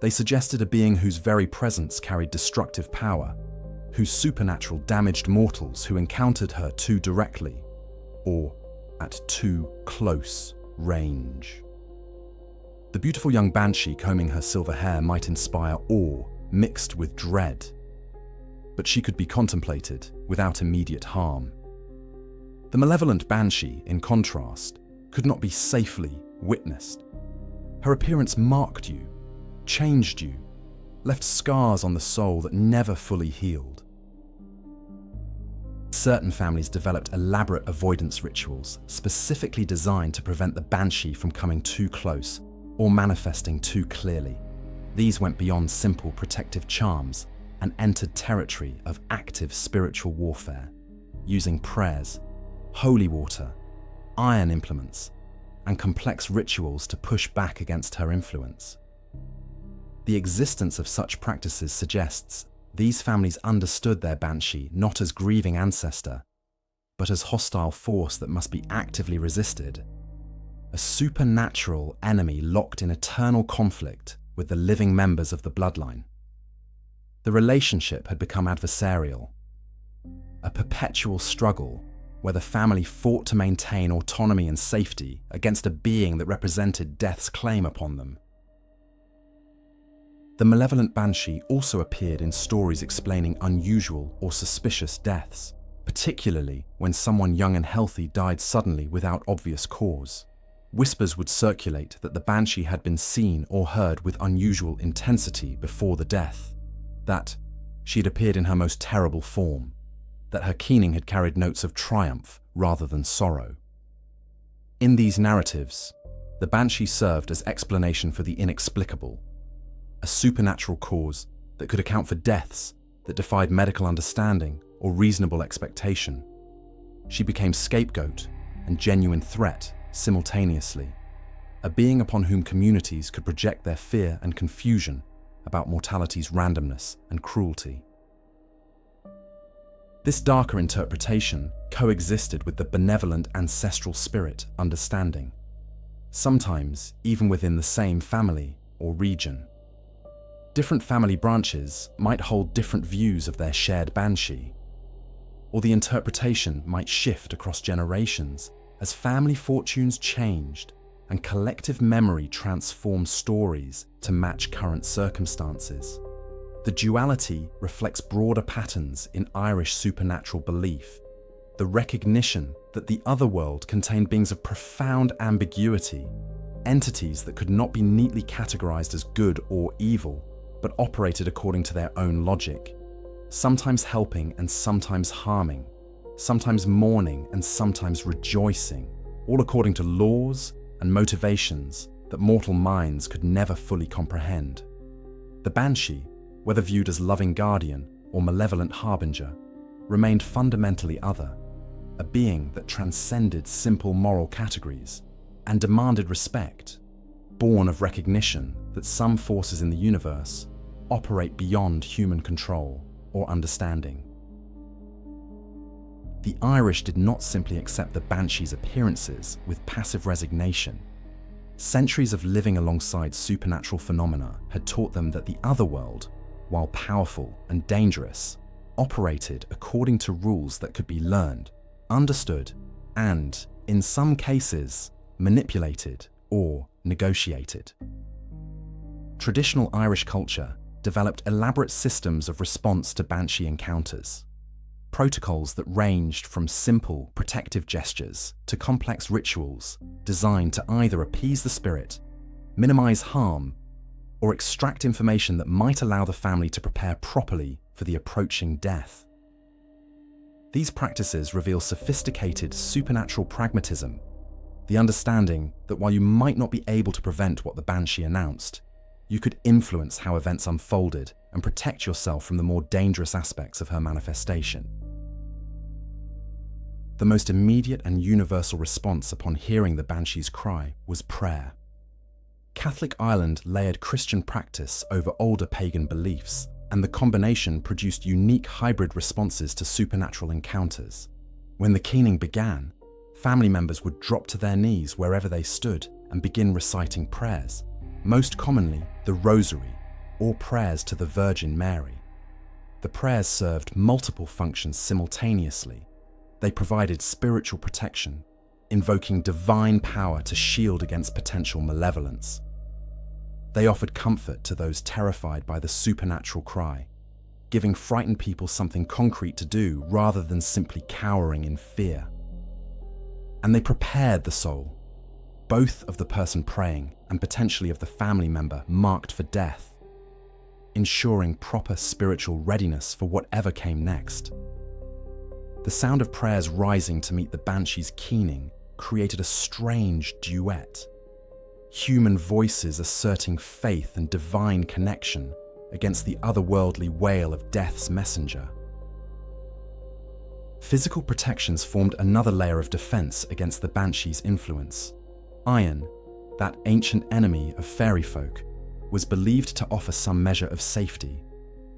They suggested a being whose very presence carried destructive power, whose supernatural damaged mortals who encountered her too directly or at too close range. The beautiful young Banshee combing her silver hair might inspire awe mixed with dread, but she could be contemplated without immediate harm. The malevolent Banshee, in contrast, could not be safely witnessed. Her appearance marked you, changed you, left scars on the soul that never fully healed. Certain families developed elaborate avoidance rituals specifically designed to prevent the Banshee from coming too close or manifesting too clearly. These went beyond simple protective charms and entered territory of active spiritual warfare, using prayers, holy water, iron implements, and complex rituals to push back against her influence. The existence of such practices suggests these families understood their Banshee not as grieving ancestor, but as hostile force that must be actively resisted, a supernatural enemy locked in eternal conflict with the living members of the bloodline. The relationship had become adversarial, a perpetual struggle where the family fought to maintain autonomy and safety against a being that represented death's claim upon them. The malevolent Banshee also appeared in stories explaining unusual or suspicious deaths, particularly when someone young and healthy died suddenly without obvious cause. Whispers would circulate that the Banshee had been seen or heard with unusual intensity before the death, that she had appeared in her most terrible form, that her keening had carried notes of triumph rather than sorrow. In these narratives, the Banshee served as explanation for the inexplicable, a supernatural cause that could account for deaths that defied medical understanding or reasonable expectation. She became scapegoat and genuine threat simultaneously, a being upon whom communities could project their fear and confusion about mortality's randomness and cruelty. This darker interpretation coexisted with the benevolent ancestral spirit understanding. sometimes even within the same family or region. Different family branches might hold different views of their shared Banshee, or the interpretation might shift across generations as family fortunes changed and collective memory transformed stories to match current circumstances. The duality reflects broader patterns in Irish supernatural belief, the recognition that the otherworld contained beings of profound ambiguity, entities that could not be neatly categorized as good or evil, but operated according to their own logic, sometimes helping and sometimes harming, sometimes mourning and sometimes rejoicing, all according to laws and motivations that mortal minds could never fully comprehend. The Banshee, whether viewed as loving guardian or malevolent harbinger, remained fundamentally other, a being that transcended simple moral categories and demanded respect, born of recognition that some forces in the universe operate beyond human control or understanding. The Irish did not simply accept the Banshee's appearances with passive resignation. Centuries of living alongside supernatural phenomena had taught them that the otherworld, while powerful and dangerous, operated according to rules that could be learned, understood, and, in some cases, manipulated or negotiated. Traditional Irish culture developed elaborate systems of response to Banshee encounters, protocols that ranged from simple protective gestures to complex rituals designed to either appease the spirit, minimize harm, or extract information that might allow the family to prepare properly for the approaching death. These practices reveal sophisticated supernatural pragmatism, the understanding that while you might not be able to prevent what the Banshee announced, you could influence how events unfolded and protect yourself from the more dangerous aspects of her manifestation. The most immediate and universal response upon hearing the Banshee's cry was prayer. Catholic Ireland layered Christian practice over older pagan beliefs, and the combination produced unique hybrid responses to supernatural encounters. When the keening began, family members would drop to their knees wherever they stood and begin reciting prayers, most commonly the Rosary or prayers to the Virgin Mary. The prayers served multiple functions simultaneously. They provided spiritual protection, invoking divine power to shield against potential malevolence. They offered comfort to those terrified by the supernatural cry, giving frightened people something concrete to do rather than simply cowering in fear. And they prepared the soul, both of the person praying and potentially of the family member marked for death, ensuring proper spiritual readiness for whatever came next. The sound of prayers rising to meet the Banshee's keening created a strange duet, human voices asserting faith and divine connection against the otherworldly wail of death's messenger. Physical protections formed another layer of defense against the Banshee's influence. Iron, that ancient enemy of fairy folk, was believed to offer some measure of safety.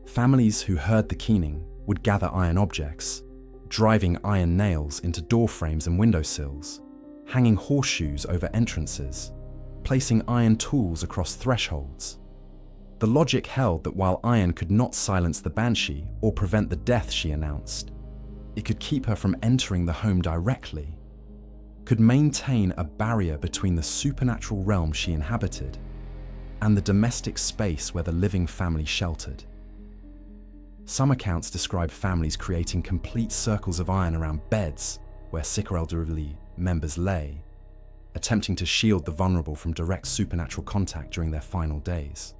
Families who heard the keening would gather iron objects, driving iron nails into door frames and windowsills, hanging horseshoes over entrances, placing iron tools across thresholds. The logic held that while iron could not silence the Banshee or prevent the death she announced, it could keep her from entering the home directly, could maintain a barrier between the supernatural realm she inhabited and the domestic space where the living family sheltered. Some accounts describe families creating complete circles of iron around beds where sick or elderly members lay, attempting to shield the vulnerable from direct supernatural contact during their final days.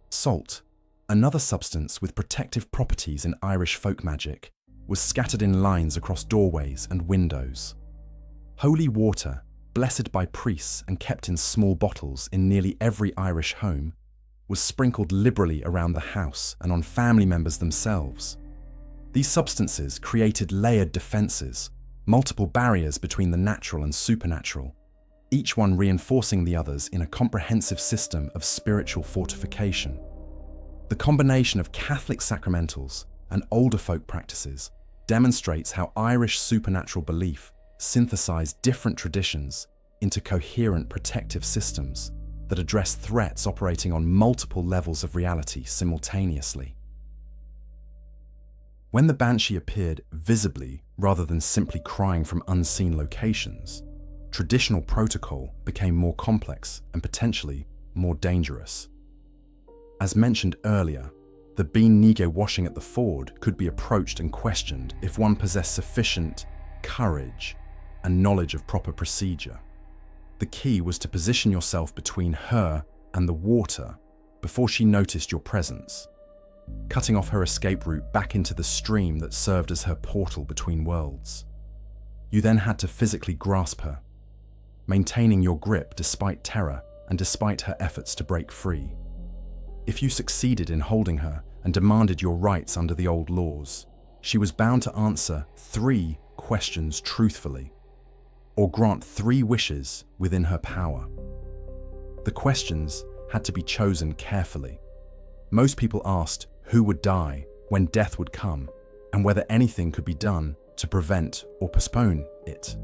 Salt, another substance with protective properties in Irish folk magic, was scattered in lines across doorways and windows. Holy water, blessed by priests and kept in small bottles in nearly every Irish home, was sprinkled liberally around the house and on family members themselves. These substances created layered defenses, multiple barriers between the natural and supernatural, each one reinforcing the others in a comprehensive system of spiritual fortification. The combination of Catholic sacramentals and older folk practices demonstrates how Irish supernatural belief synthesized different traditions into coherent protective systems that address threats operating on multiple levels of reality simultaneously. When the Banshee appeared visibly rather than simply crying from unseen locations, traditional protocol became more complex and potentially more dangerous. As mentioned earlier, the Bean Sídhe washing at the ford could be approached and questioned if one possessed sufficient courage and knowledge of proper procedure. The key was to position yourself between her and the water before she noticed your presence, cutting off her escape route back into the stream that served as her portal between worlds. You then had to physically grasp her, maintaining your grip despite terror and despite her efforts to break free. If you succeeded in holding her and demanded your rights under the old laws, she was bound to answer 3 questions truthfully, or grant 3 wishes within her power. The questions had to be chosen carefully. Most people asked who would die, when death would come, and whether anything could be done to prevent or postpone it.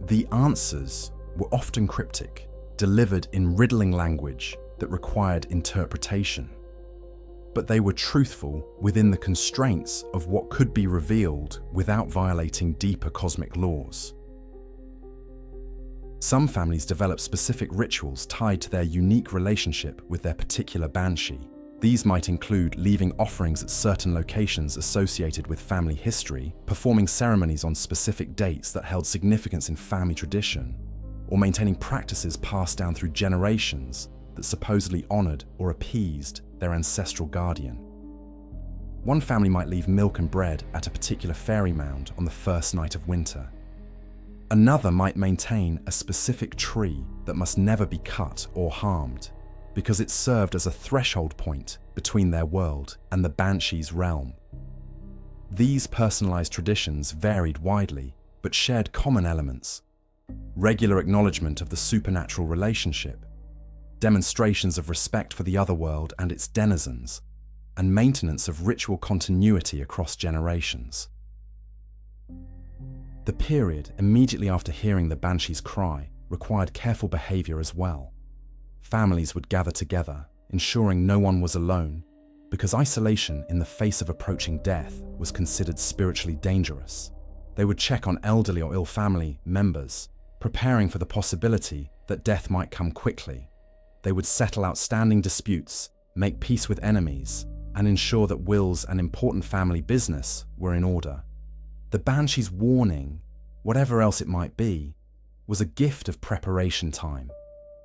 The answers were often cryptic, delivered in riddling language that required interpretation. But they were truthful within the constraints of what could be revealed without violating deeper cosmic laws. Some families develop specific rituals tied to their unique relationship with their particular Banshee. These might include leaving offerings at certain locations associated with family history, performing ceremonies on specific dates that held significance in family tradition, or maintaining practices passed down through generations that supposedly honored or appeased their ancestral guardian. One family might leave milk and bread at a particular fairy mound on the first night of winter. Another might maintain a specific tree that must never be cut or harmed, because it served as a threshold point between their world and the Banshee's realm. These personalized traditions varied widely, but shared common elements: regular acknowledgement of the supernatural relationship, demonstrations of respect for the otherworld and its denizens, and maintenance of ritual continuity across generations. The period immediately after hearing the Banshee's cry required careful behavior as well. Families would gather together, ensuring no one was alone, because isolation in the face of approaching death was considered spiritually dangerous. They would check on elderly or ill family members, preparing for the possibility that death might come quickly. They would settle outstanding disputes, make peace with enemies, and ensure that wills and important family business were in order. The Banshee's warning, whatever else it might be, was a gift of preparation time.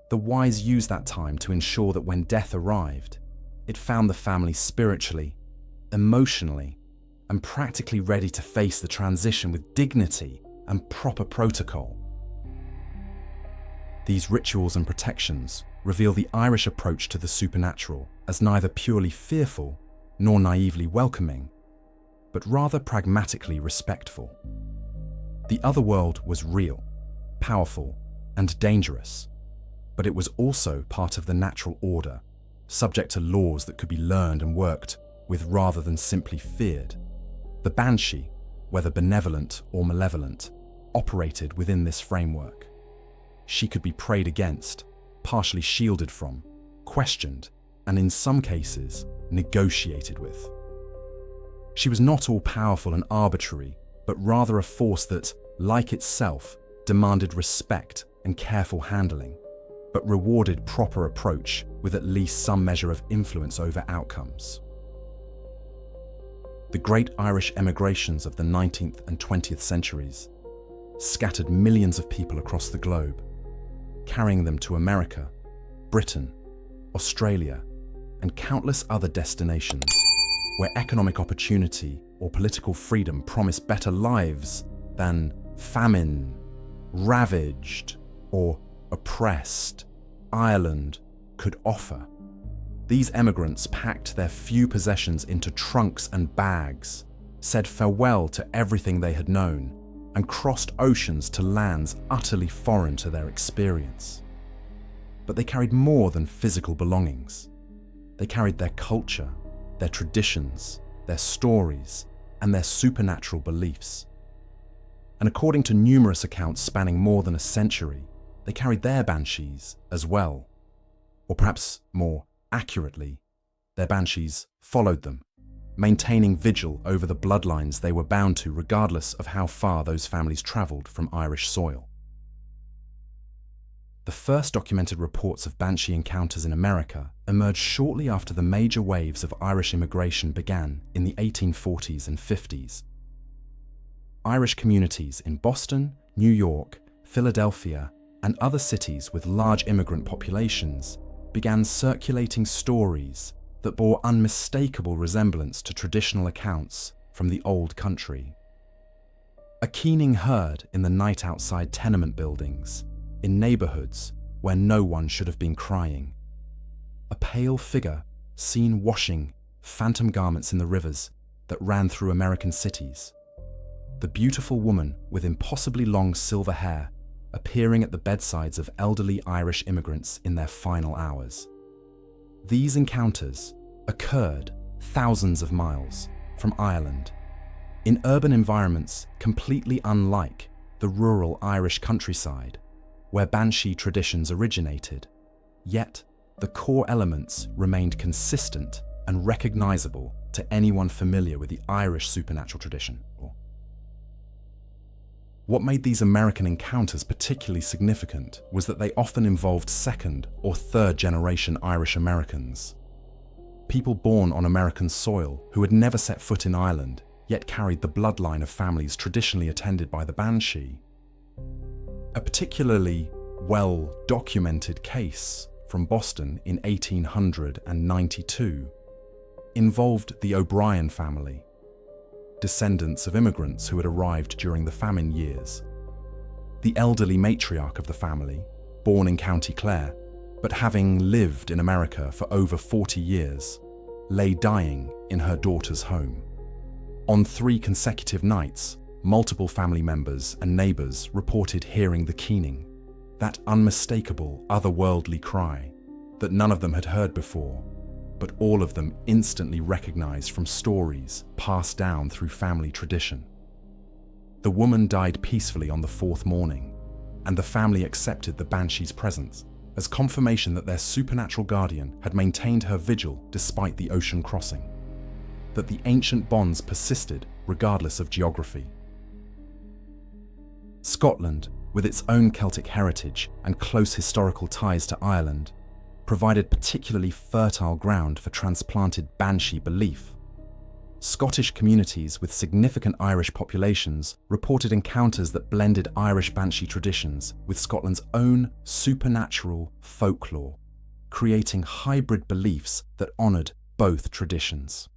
The wise used that time to ensure that when death arrived, it found the family spiritually, emotionally, and practically ready to face the transition with dignity and proper protocol. These rituals and protections reveal the Irish approach to the supernatural as neither purely fearful nor naively welcoming, but rather pragmatically respectful. The otherworld was real, powerful, and dangerous, but it was also part of the natural order, subject to laws that could be learned and worked with rather than simply feared. The Banshee, whether benevolent or malevolent, operated within this framework. She could be prayed against, partially shielded from, questioned, and in some cases, negotiated with. She was not all-powerful and arbitrary, but rather a force that, like itself, demanded respect and careful handling, but rewarded proper approach with at least some measure of influence over outcomes. The great Irish emigrations of the 19th and 20th centuries scattered millions of people across the globe, carrying them to America, Britain, Australia, and countless other destinations where economic opportunity or political freedom promised better lives than famine, ravaged, or oppressed Ireland could offer. These emigrants packed their few possessions into trunks and bags, said farewell to everything they had known, and crossed oceans to lands utterly foreign to their experience. But they carried more than physical belongings. They carried their culture, their traditions, their stories, and their supernatural beliefs. and according to numerous accounts spanning more than a century, they carried their banshees as well. Or perhaps more accurately, their banshees followed them, maintaining vigil over the bloodlines they were bound to regardless of how far those families travelled from Irish soil. The first documented reports of Banshee encounters in America emerged shortly after the major waves of Irish immigration began in the 1840s and 50s. Irish communities in Boston, New York, Philadelphia, and other cities with large immigrant populations began circulating stories that bore unmistakable resemblance to traditional accounts from the old country. A keening heard in the night outside tenement buildings, in neighborhoods where no one should have been crying. A pale figure seen washing phantom garments in the rivers that ran through American cities. The beautiful woman with impossibly long silver hair appearing at the bedsides of elderly Irish immigrants in their final hours. These encounters occurred thousands of miles from Ireland, in urban environments completely unlike the rural Irish countryside where Banshee traditions originated, yet the core elements remained consistent and recognizable to anyone familiar with the Irish supernatural tradition. What made these American encounters particularly significant was that they often involved second or third generation Irish Americans. People born on American soil who had never set foot in Ireland, yet carried the bloodline of families traditionally attended by the Banshee. A particularly well-documented case from Boston in 1892 involved the O'Brien family, descendants of immigrants who had arrived during the famine years. The elderly matriarch of the family, born in County Clare, but having lived in America for over 40 years, lay dying in her daughter's home. On 3 consecutive nights, multiple family members and neighbors reported hearing the keening, that unmistakable otherworldly cry that none of them had heard before, but all of them instantly recognized from stories passed down through family tradition. The woman died peacefully on the 4th morning, and the family accepted the Banshee's presence as confirmation that their supernatural guardian had maintained her vigil despite the ocean crossing, that the ancient bonds persisted regardless of geography. Scotland, with its own Celtic heritage and close historical ties to Ireland, provided particularly fertile ground for transplanted Banshee belief. Scottish communities with significant Irish populations reported encounters that blended Irish Banshee traditions with Scotland's own supernatural folklore, creating hybrid beliefs that honoured both traditions.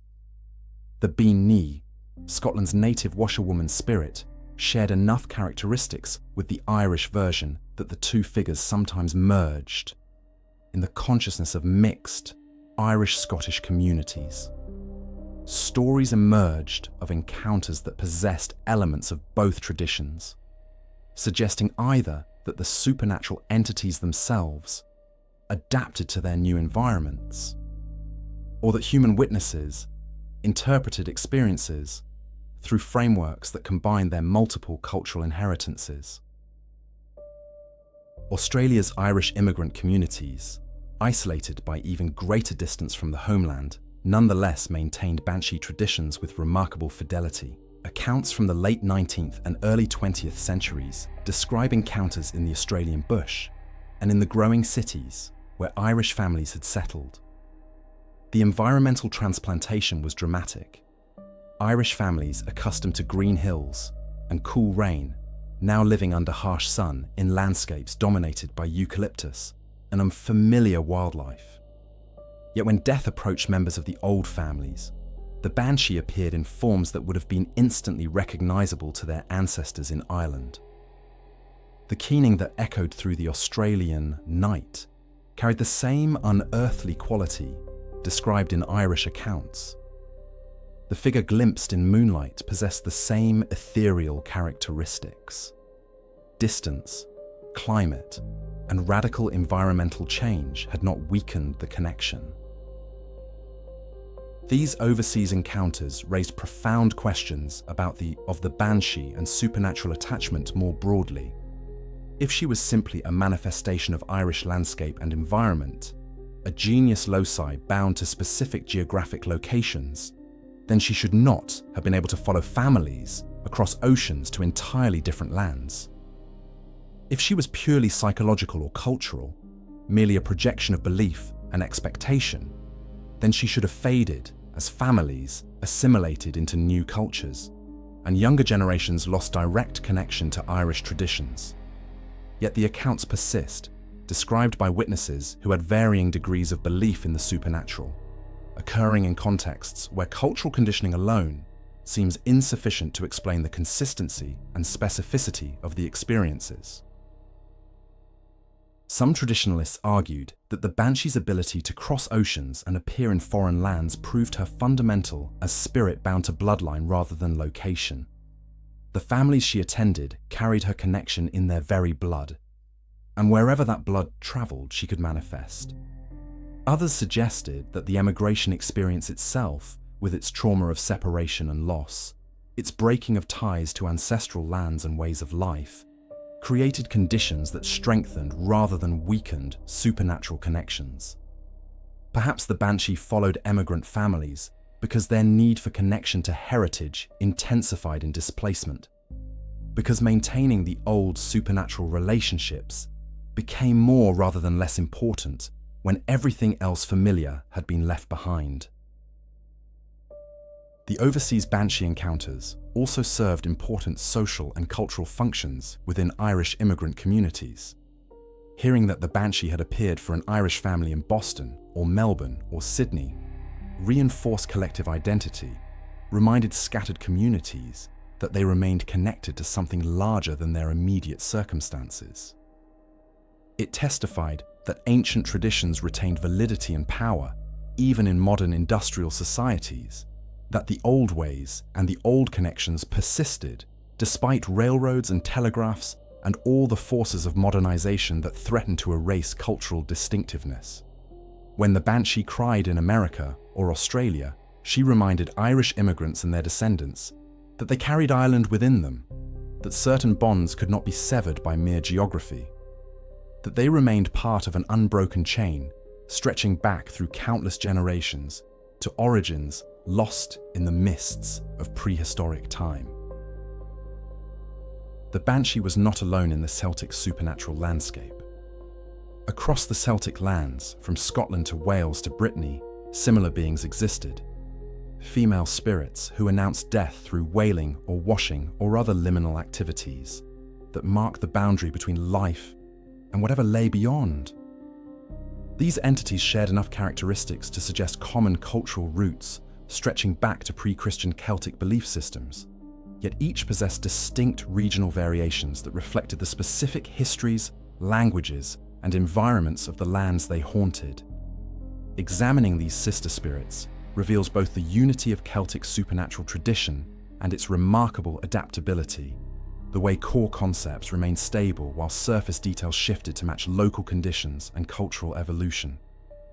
The Bean Sídhe, Scotland's native washerwoman spirit, shared enough characteristics with the Irish version that the two figures sometimes merged in the consciousness of mixed Irish-Scottish communities. Stories emerged of encounters that possessed elements of both traditions, suggesting either that the supernatural entities themselves adapted to their new environments, or that human witnesses interpreted experiences through frameworks that combined their multiple cultural inheritances. Australia's Irish immigrant communities, isolated by even greater distance from the homeland, nonetheless maintained Banshee traditions with remarkable fidelity. Accounts from the late 19th and early 20th centuries describe encounters in the Australian bush and in the growing cities where Irish families had settled. The environmental transplantation was dramatic. Irish families accustomed to green hills and cool rain, now living under harsh sun in landscapes dominated by eucalyptus and unfamiliar wildlife. Yet when death approached members of the old families, the Banshee appeared in forms that would have been instantly recognizable to their ancestors in Ireland. The keening that echoed through the Australian night carried the same unearthly quality described in Irish accounts. The figure glimpsed in moonlight possessed the same ethereal characteristics. Distance, climate, and radical environmental change had not weakened the connection. These overseas encounters raised profound questions about the Banshee and supernatural attachment more broadly. If she was simply a manifestation of Irish landscape and environment, a genius loci bound to specific geographic locations, then she should not have been able to follow families across oceans to entirely different lands. If she was purely psychological or cultural, merely a projection of belief and expectation, then she should have faded as families assimilated into new cultures, and younger generations lost direct connection to Irish traditions. Yet the accounts persist, described by witnesses who had varying degrees of belief in the supernatural, occurring in contexts where cultural conditioning alone seems insufficient to explain the consistency and specificity of the experiences. Some traditionalists argued that the Banshee's ability to cross oceans and appear in foreign lands proved her fundamental as spirit bound to bloodline rather than location. The families she attended carried her connection in their very blood, and wherever that blood traveled, she could manifest. Others suggested that the emigration experience itself, with its trauma of separation and loss, its breaking of ties to ancestral lands and ways of life, created conditions that strengthened rather than weakened supernatural connections. Perhaps the Banshee followed emigrant families because their need for connection to heritage intensified in displacement, because maintaining the old supernatural relationships became more rather than less important when everything else familiar had been left behind. The overseas Banshee encounters also served important social and cultural functions within Irish immigrant communities. Hearing that the Banshee had appeared for an Irish family in Boston or Melbourne or Sydney reinforced collective identity, reminded scattered communities that they remained connected to something larger than their immediate circumstances. It testified that ancient traditions retained validity and power, even in modern industrial societies, that the old ways and the old connections persisted despite railroads and telegraphs and all the forces of modernization that threatened to erase cultural distinctiveness. When the Banshee cried in America or Australia, she reminded Irish immigrants and their descendants that they carried Ireland within them, that certain bonds could not be severed by mere geography, that they remained part of an unbroken chain stretching back through countless generations to origins lost in the mists of prehistoric time. The Banshee was not alone in the Celtic supernatural landscape. Across the Celtic lands, from Scotland to Wales to Brittany, similar beings existed. Female spirits who announced death through wailing or washing or other liminal activities that marked the boundary between life and whatever lay beyond. These entities shared enough characteristics to suggest common cultural roots stretching back to pre-Christian Celtic belief systems, yet each possessed distinct regional variations that reflected the specific histories, languages, and environments of the lands they haunted. Examining these sister spirits reveals both the unity of Celtic supernatural tradition and its remarkable adaptability, the way core concepts remained stable while surface details shifted to match local conditions and cultural evolution.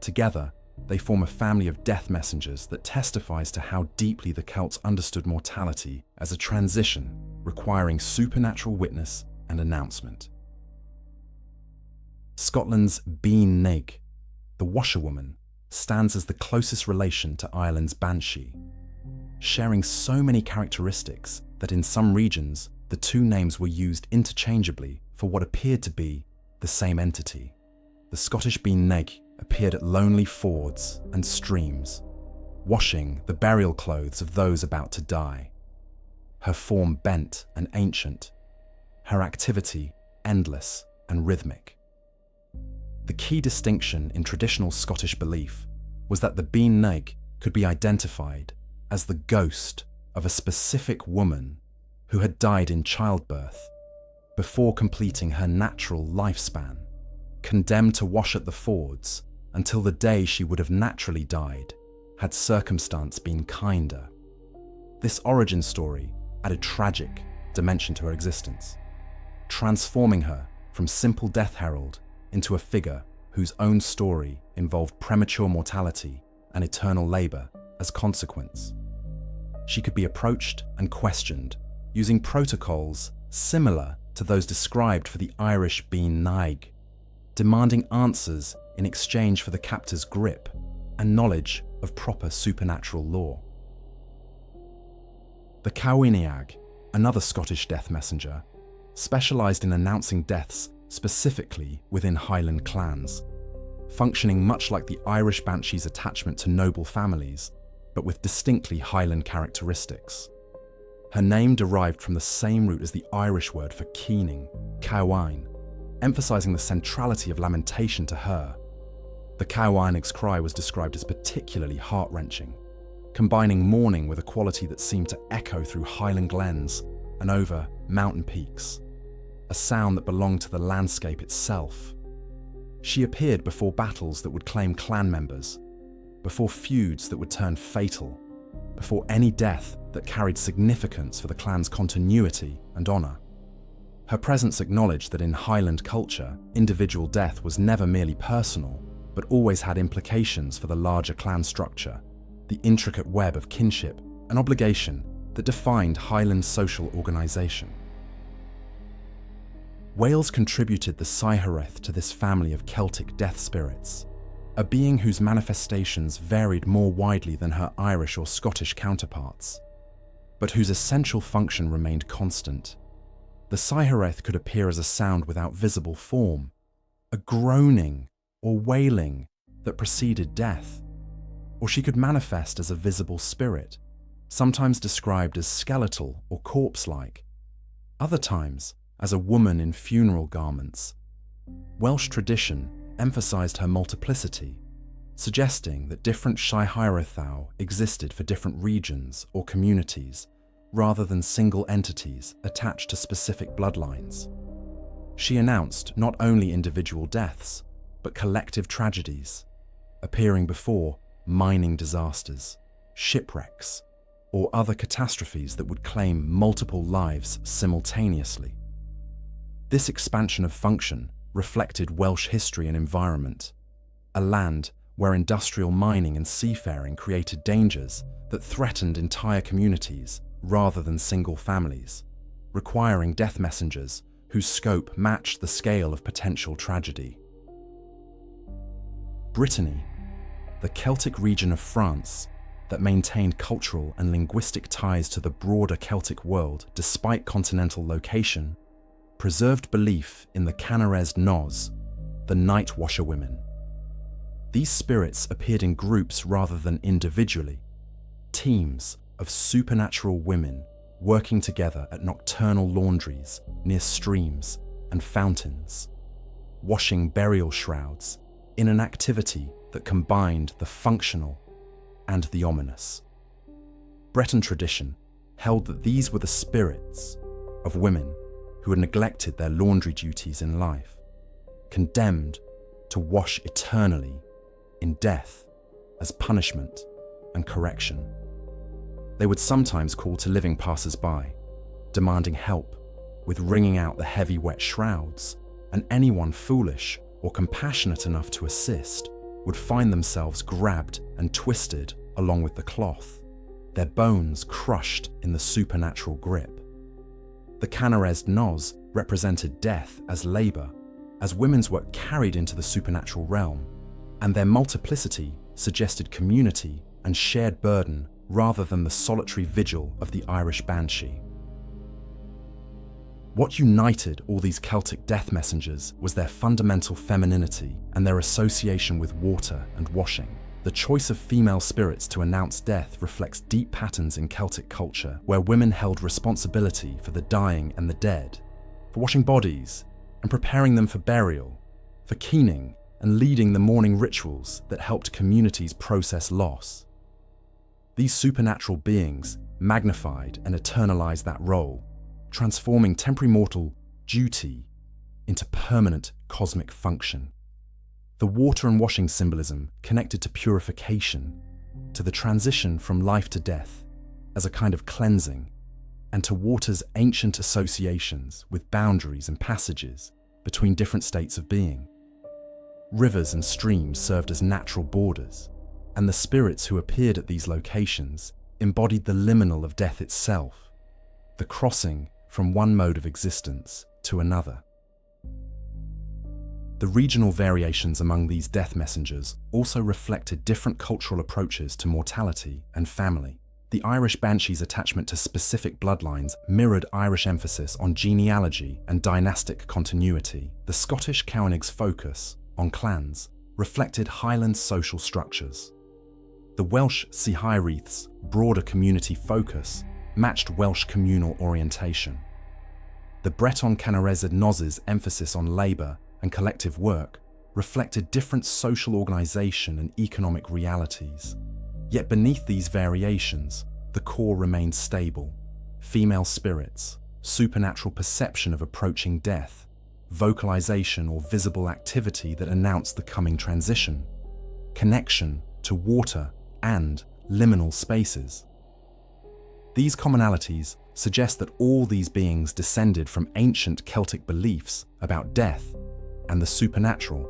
Together, they form a family of death messengers that testifies to how deeply the Celts understood mortality as a transition requiring supernatural witness and announcement. Scotland's Bean Sídhe, the washerwoman, stands as the closest relation to Ireland's Banshee, sharing so many characteristics that in some regions the two names were used interchangeably for what appeared to be the same entity. The Scottish Bean Sídhe appeared at lonely fords and streams, washing the burial clothes of those about to die. Her form bent and ancient, her activity endless and rhythmic. The key distinction in traditional Scottish belief was that the Bean Sídhe could be identified as the ghost of a specific woman who had died in childbirth before completing her natural lifespan, condemned to wash at the fords until the day she would have naturally died had circumstance been kinder. This origin story added tragic dimension to her existence, transforming her from simple death herald into a figure whose own story involved premature mortality and eternal labor as consequence. She could be approached and questioned using protocols similar to those described for the Irish Bean Sídhe, demanding answers in exchange for the captor's grip and knowledge of proper supernatural lore. The Kavanaghs, another Scottish death messenger, specialised in announcing deaths specifically within Highland clans, functioning much like the Irish Banshee's attachment to noble families, but with distinctly Highland characteristics. Her name derived from the same root as the Irish word for keening, caoine, emphasising the centrality of lamentation to her. The Kavanaghs' cry was described as particularly heart-wrenching, combining mourning with a quality that seemed to echo through Highland glens and over mountain peaks, a sound that belonged to the landscape itself. She appeared before battles that would claim clan members, before feuds that would turn fatal, before any death that carried significance for the clan's continuity and honour. Her presence acknowledged that in Highland culture, individual death was never merely personal, but always had implications for the larger clan structure, the intricate web of kinship and obligation that defined Highland social organisation. Wales contributed the Sightings to this family of Celtic death spirits, a being whose manifestations varied more widely than her Irish or Scottish counterparts, but whose essential function remained constant. The Sightings could appear as a sound without visible form, a groaning or wailing that preceded death, or she could manifest as a visible spirit, sometimes described as skeletal or corpse-like, other times as a woman in funeral garments. Welsh tradition emphasised her multiplicity, suggesting that different Sightings existed for different regions or communities, rather than single entities attached to specific bloodlines. She announced not only individual deaths, but collective tragedies, appearing before mining disasters, shipwrecks, or other catastrophes that would claim multiple lives simultaneously. This expansion of function reflected Welsh history and environment, a land where industrial mining and seafaring created dangers that threatened entire communities rather than single families, requiring death messengers whose scope matched the scale of potential tragedy. Brittany, the Celtic region of France that maintained cultural and linguistic ties to the broader Celtic world despite continental location, preserved belief in the Kavanaghs Nos, the night washerwomen. These spirits appeared in groups rather than individually, teams of supernatural women working together at nocturnal laundries near streams and fountains, washing burial shrouds in an activity that combined the functional and the ominous. Breton tradition held that these were the spirits of women who had neglected their laundry duties in life, condemned to wash eternally in death as punishment and correction. They would sometimes call to living passers-by, demanding help with wringing out the heavy wet shrouds, and anyone foolish or compassionate enough to assist would find themselves grabbed and twisted along with the cloth, their bones crushed in the supernatural grip. The Kavanaghs Nos represented death as labour, as women's work carried into the supernatural realm, and their multiplicity suggested community and shared burden rather than the solitary vigil of the Irish Banshee. What united all these Celtic death messengers was their fundamental femininity and their association with water and washing. The choice of female spirits to announce death reflects deep patterns in Celtic culture, where women held responsibility for the dying and the dead, for washing bodies and preparing them for burial, for keening and leading the mourning rituals that helped communities process loss. These supernatural beings magnified and eternalized that role, transforming temporary mortal duty into permanent cosmic function. The water and washing symbolism connected to purification, to the transition from life to death as a kind of cleansing, and to water's ancient associations with boundaries and passages between different states of being. Rivers and streams served as natural borders, and the spirits who appeared at these locations embodied the liminal of death itself, the crossing from one mode of existence to another. The regional variations among these death messengers also reflected different cultural approaches to mortality and family. The Irish Banshee's attachment to specific bloodlines mirrored Irish emphasis on genealogy and dynastic continuity. The Scottish Kavanaghs' focus on clans reflected Highland social structures. The Welsh Sídhe's broader community focus matched Welsh communal orientation. The Breton Kavanaghs' emphasis on labour and collective work reflected different social organisation and economic realities. Yet beneath these variations, the core remained stable: female spirits, supernatural perception of approaching death, vocalization or visible activity that announced the coming transition, connection to water and liminal spaces. These commonalities suggest that all these beings descended from ancient Celtic beliefs about death and the supernatural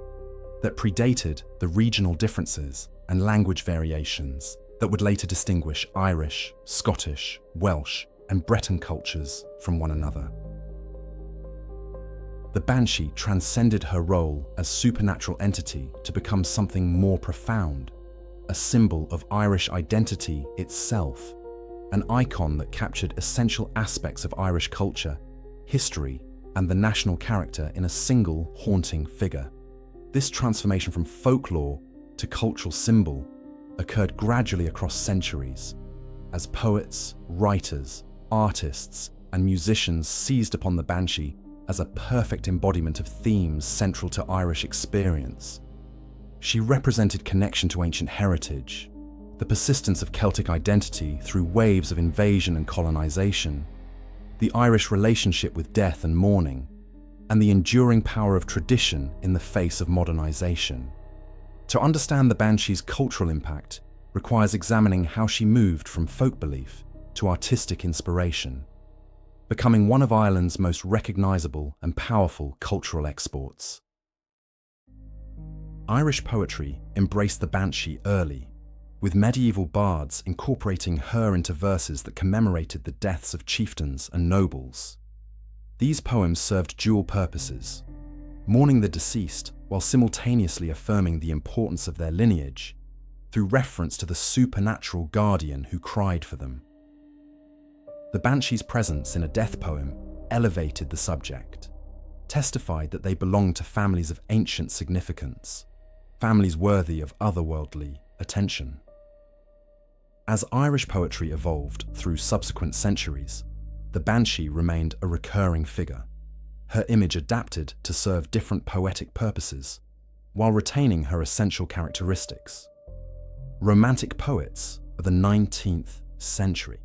that predated the regional differences and language variations that would later distinguish Irish, Scottish, Welsh, and Breton cultures from one another. The Banshee transcended her role as supernatural entity to become something more profound, a symbol of Irish identity itself, an icon that captured essential aspects of Irish culture, history, and the national character in a single haunting figure. This transformation from folklore to cultural symbol occurred gradually across centuries, as poets, writers, artists, and musicians seized upon the Banshee as a perfect embodiment of themes central to Irish experience. She represented connection to ancient heritage, the persistence of Celtic identity through waves of invasion and colonization, the Irish relationship with death and mourning, and the enduring power of tradition in the face of modernization. To understand the Banshee's cultural impact requires examining how she moved from folk belief to artistic inspiration, becoming one of Ireland's most recognizable and powerful cultural exports. Irish poetry embraced the Banshee early, with medieval bards incorporating her into verses that commemorated the deaths of chieftains and nobles. These poems served dual purposes: mourning the deceased while simultaneously affirming the importance of their lineage, through reference to the supernatural guardian who cried for them. The Banshee's presence in a death poem elevated the subject, testified that they belonged to families of ancient significance, families worthy of otherworldly attention. As Irish poetry evolved through subsequent centuries, the Banshee remained a recurring figure, her image adapted to serve different poetic purposes, while retaining her essential characteristics. Romantic poets of the 19th century,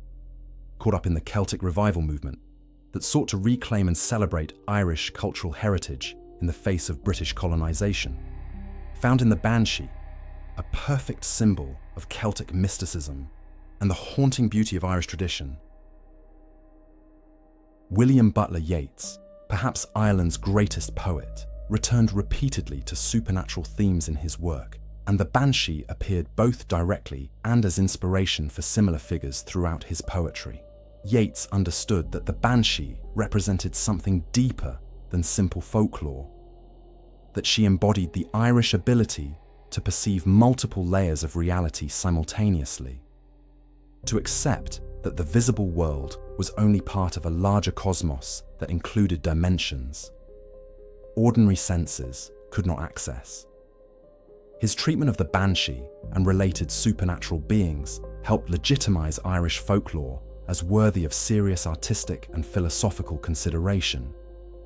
caught up in the Celtic revival movement that sought to reclaim and celebrate Irish cultural heritage in the face of British colonization, found in the Banshee a perfect symbol of Celtic mysticism and the haunting beauty of Irish tradition. William Butler Yeats, perhaps Ireland's greatest poet, returned repeatedly to supernatural themes in his work, and the Banshee appeared both directly and as inspiration for similar figures throughout his poetry. Yeats understood that the Banshee represented something deeper than simple folklore, that she embodied the Irish ability to perceive multiple layers of reality simultaneously, to accept that the visible world was only part of a larger cosmos that included dimensions ordinary senses could not access. His treatment of the Banshee and related supernatural beings helped legitimize Irish folklore as worthy of serious artistic and philosophical consideration,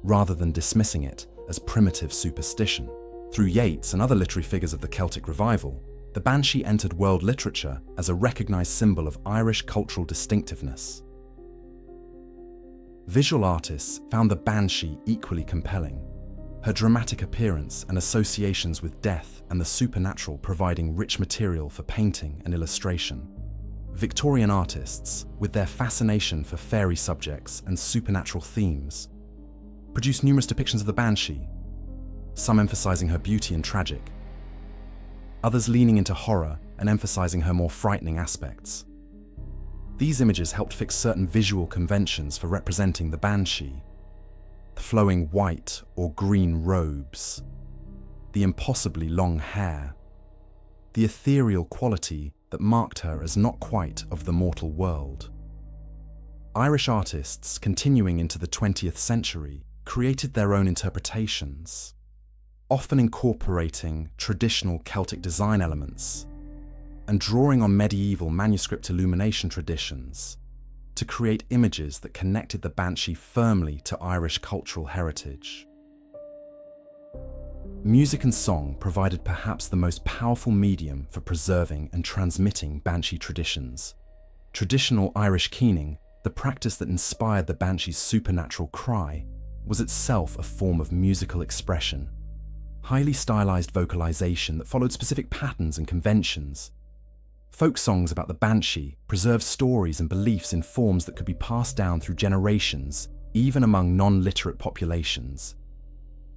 rather than dismissing it as primitive superstition. Through Yeats and other literary figures of the Celtic revival, the Banshee entered world literature as a recognized symbol of Irish cultural distinctiveness. Visual artists found the Banshee equally compelling, her dramatic appearance and associations with death and the supernatural providing rich material for painting and illustration. Victorian artists, with their fascination for fairy subjects and supernatural themes, produced numerous depictions of the Banshee, some emphasizing her beauty and tragic, others leaning into horror and emphasizing her more frightening aspects. These images helped fix certain visual conventions for representing the Banshee: the flowing white or green robes, the impossibly long hair, the ethereal quality that marked her as not quite of the mortal world. Irish artists, continuing into the 20th century, created their own interpretations, often incorporating traditional Celtic design elements and drawing on medieval manuscript illumination traditions to create images that connected the Banshee firmly to Irish cultural heritage. Music and song provided perhaps the most powerful medium for preserving and transmitting Banshee traditions. Traditional Irish keening, the practice that inspired the Banshee's supernatural cry, was itself a form of musical expression, highly stylized vocalization that followed specific patterns and conventions. Folk songs about the Banshee preserved stories and beliefs in forms that could be passed down through generations, even among non-literate populations.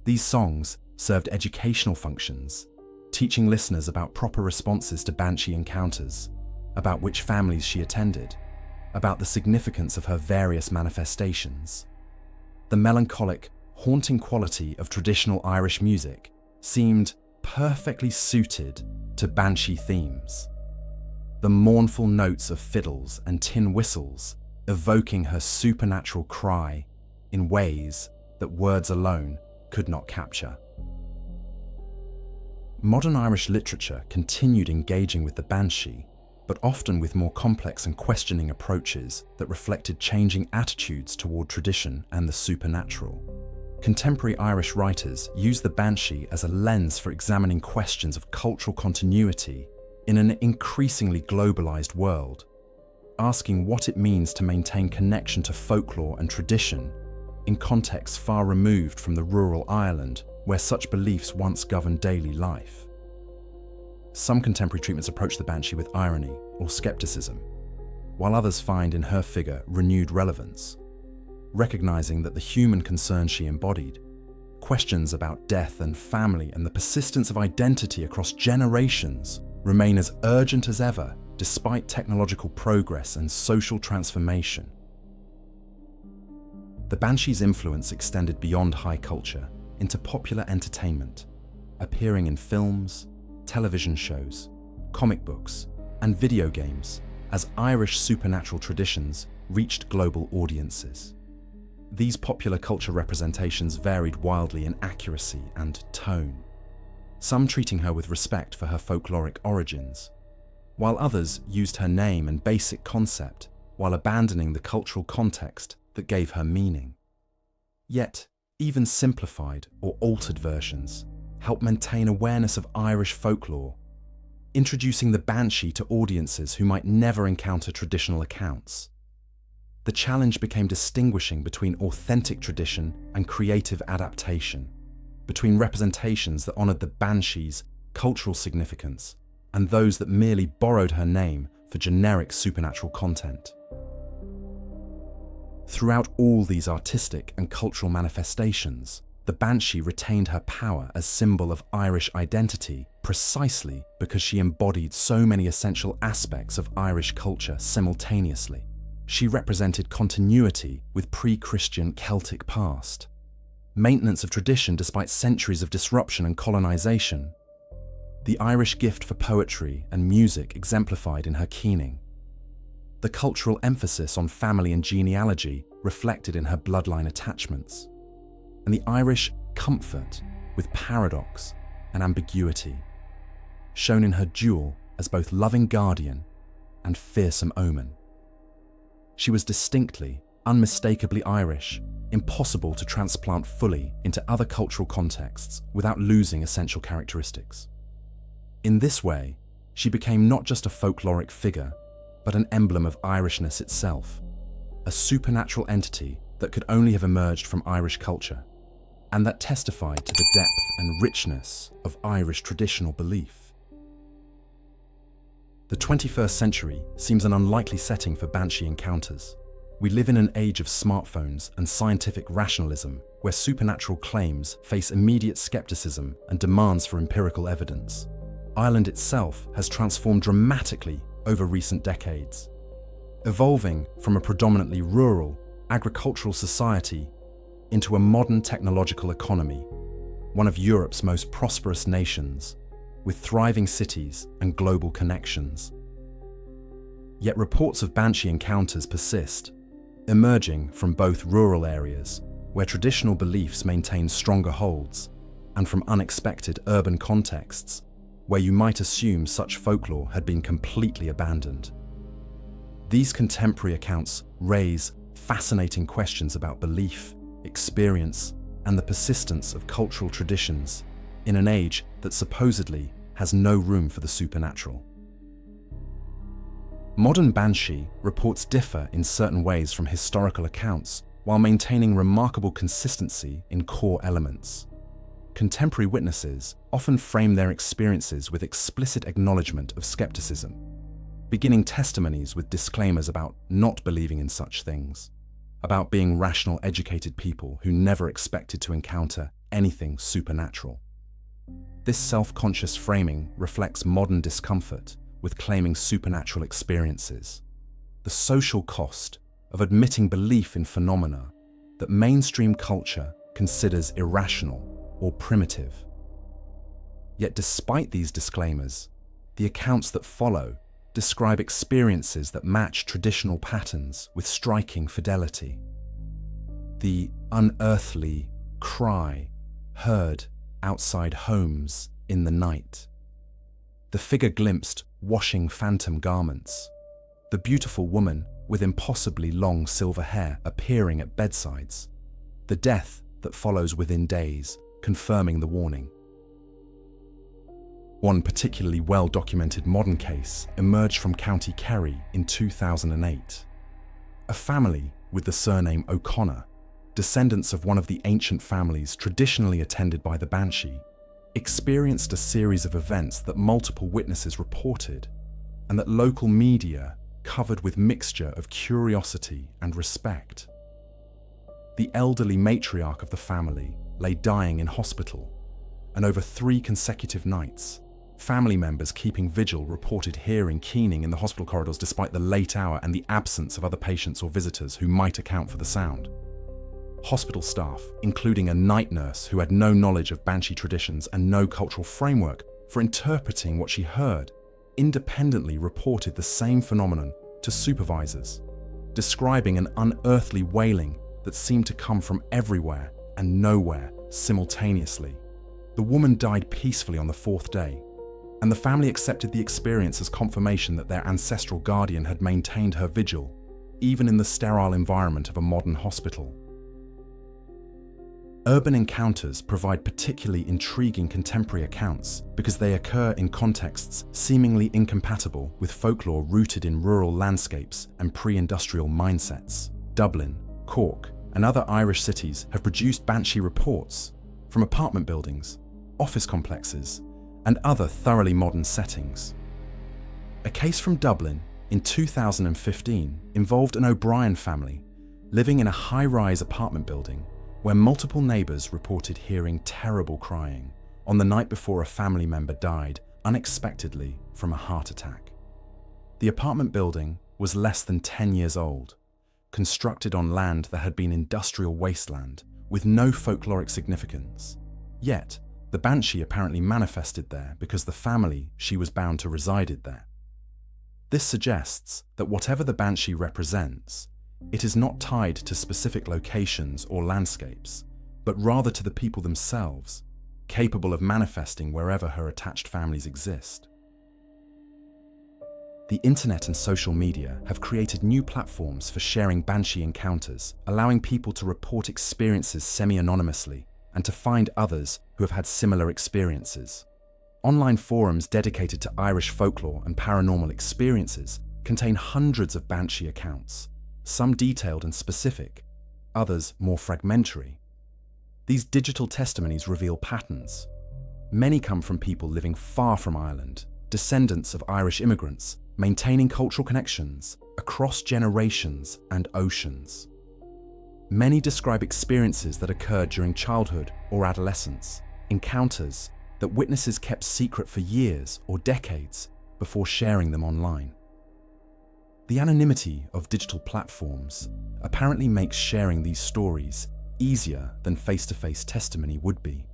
These songs served educational functions, teaching listeners about proper responses to Banshee encounters, about which families she attended, about the significance of her various manifestations. The melancholic, haunting quality of traditional Irish music seemed perfectly suited to Banshee themes. The mournful notes of fiddles and tin whistles evoking her supernatural cry in ways that words alone could not capture. Modern Irish literature continued engaging with the Banshee, but often with more complex and questioning approaches that reflected changing attitudes toward tradition and the supernatural. Contemporary Irish writers used the Banshee as a lens for examining questions of cultural continuity in an increasingly globalized world, asking what it means to maintain connection to folklore and tradition in contexts far removed from the rural Ireland where such beliefs once governed daily life. Some contemporary treatments approach the Banshee with irony or skepticism, while others find in her figure renewed relevance, recognizing that the human concerns she embodied, questions about death and family and the persistence of identity across generations, remain as urgent as ever despite technological progress and social transformation. The Banshee's influence extended beyond high culture into popular entertainment, appearing in films, television shows, comic books, and video games as Irish supernatural traditions reached global audiences. These popular culture representations varied wildly in accuracy and tone, some treating her with respect for her folkloric origins, while others used her name and basic concept while abandoning the cultural context that gave her meaning. Yet, even simplified or altered versions help maintain awareness of Irish folklore, introducing the Banshee to audiences who might never encounter traditional accounts. The challenge became distinguishing between authentic tradition and creative adaptation, between representations that honoured the Banshee's cultural significance and those that merely borrowed her name for generic supernatural content. Throughout all these artistic and cultural manifestations, the Banshee retained her power as symbol of Irish identity precisely because she embodied so many essential aspects of Irish culture simultaneously. She represented continuity with pre-Christian Celtic past, maintenance of tradition despite centuries of disruption and colonization, the Irish gift for poetry and music exemplified in her keening, the cultural emphasis on family and genealogy reflected in her bloodline attachments, and the Irish comfort with paradox and ambiguity, shown in her duel as both loving guardian and fearsome omen. She was distinctly, unmistakably Irish, impossible to transplant fully into other cultural contexts without losing essential characteristics. In this way, she became not just a folkloric figure, but an emblem of Irishness itself, a supernatural entity that could only have emerged from Irish culture, and that testified to the depth and richness of Irish traditional belief. The 21st century seems an unlikely setting for Banshee encounters. We live in an age of smartphones and scientific rationalism where supernatural claims face immediate skepticism and demands for empirical evidence. Ireland itself has transformed dramatically over recent decades, evolving from a predominantly rural, agricultural society into a modern technological economy, one of Europe's most prosperous nations, with thriving cities and global connections. Yet reports of Banshee encounters persist, emerging from both rural areas, where traditional beliefs maintain stronger holds, and from unexpected urban contexts, where you might assume such folklore had been completely abandoned. These contemporary accounts raise fascinating questions about belief, experience, and the persistence of cultural traditions in an age that supposedly has no room for the supernatural. Modern Banshee reports differ in certain ways from historical accounts, while maintaining remarkable consistency in core elements. Contemporary witnesses often frame their experiences with explicit acknowledgement of skepticism, beginning testimonies with disclaimers about not believing in such things, about being rational, educated people who never expected to encounter anything supernatural. This self-conscious framing reflects modern discomfort with claiming supernatural experiences, the social cost of admitting belief in phenomena that mainstream culture considers irrational or primitive. Yet despite these disclaimers, the accounts that follow describe experiences that match traditional patterns with striking fidelity. The unearthly cry heard outside homes in the night, the figure glimpsed washing phantom garments, the beautiful woman with impossibly long silver hair appearing at bedsides, the death that follows within days, confirming the warning. One particularly well-documented modern case emerged from County Kerry in 2008. A family with the surname O'Connor, descendants of one of the ancient families traditionally attended by the Banshee, experienced a series of events that multiple witnesses reported and that local media covered with mixture of curiosity and respect. The elderly matriarch of the family lay dying in hospital, and over 3 consecutive nights, family members keeping vigil reported hearing keening in the hospital corridors despite the late hour and the absence of other patients or visitors who might account for the sound. Hospital staff, including a night nurse who had no knowledge of Banshee traditions and no cultural framework for interpreting what she heard, independently reported the same phenomenon to supervisors, describing an unearthly wailing that seemed to come from everywhere and nowhere simultaneously. The woman died peacefully on the 4th day, and the family accepted the experience as confirmation that their ancestral guardian had maintained her vigil, even in the sterile environment of a modern hospital. Urban encounters provide particularly intriguing contemporary accounts because they occur in contexts seemingly incompatible with folklore rooted in rural landscapes and pre-industrial mindsets. Dublin, Cork, and other Irish cities have produced Banshee reports from apartment buildings, office complexes, and other thoroughly modern settings. A case from Dublin in 2015 involved an O'Brien family living in a high-rise apartment building where multiple neighbours reported hearing terrible crying on the night before a family member died unexpectedly from a heart attack. The apartment building was less than 10 years old, constructed on land that had been industrial wasteland with no folkloric significance. Yet, the Banshee apparently manifested there because the family she was bound to resided there. This suggests that whatever the Banshee represents, it is not tied to specific locations or landscapes, but rather to the people themselves, capable of manifesting wherever her attached families exist. The internet and social media have created new platforms for sharing Banshee encounters, allowing people to report experiences semi-anonymously and to find others who have had similar experiences. Online forums dedicated to Irish folklore and paranormal experiences contain hundreds of Banshee accounts, some detailed and specific, others more fragmentary. These digital testimonies reveal patterns. Many come from people living far from Ireland, descendants of Irish immigrants, maintaining cultural connections across generations and oceans. Many describe experiences that occurred during childhood or adolescence, encounters that witnesses kept secret for years or decades before sharing them online. The anonymity of digital platforms apparently makes sharing these stories easier than face-to-face testimony would be,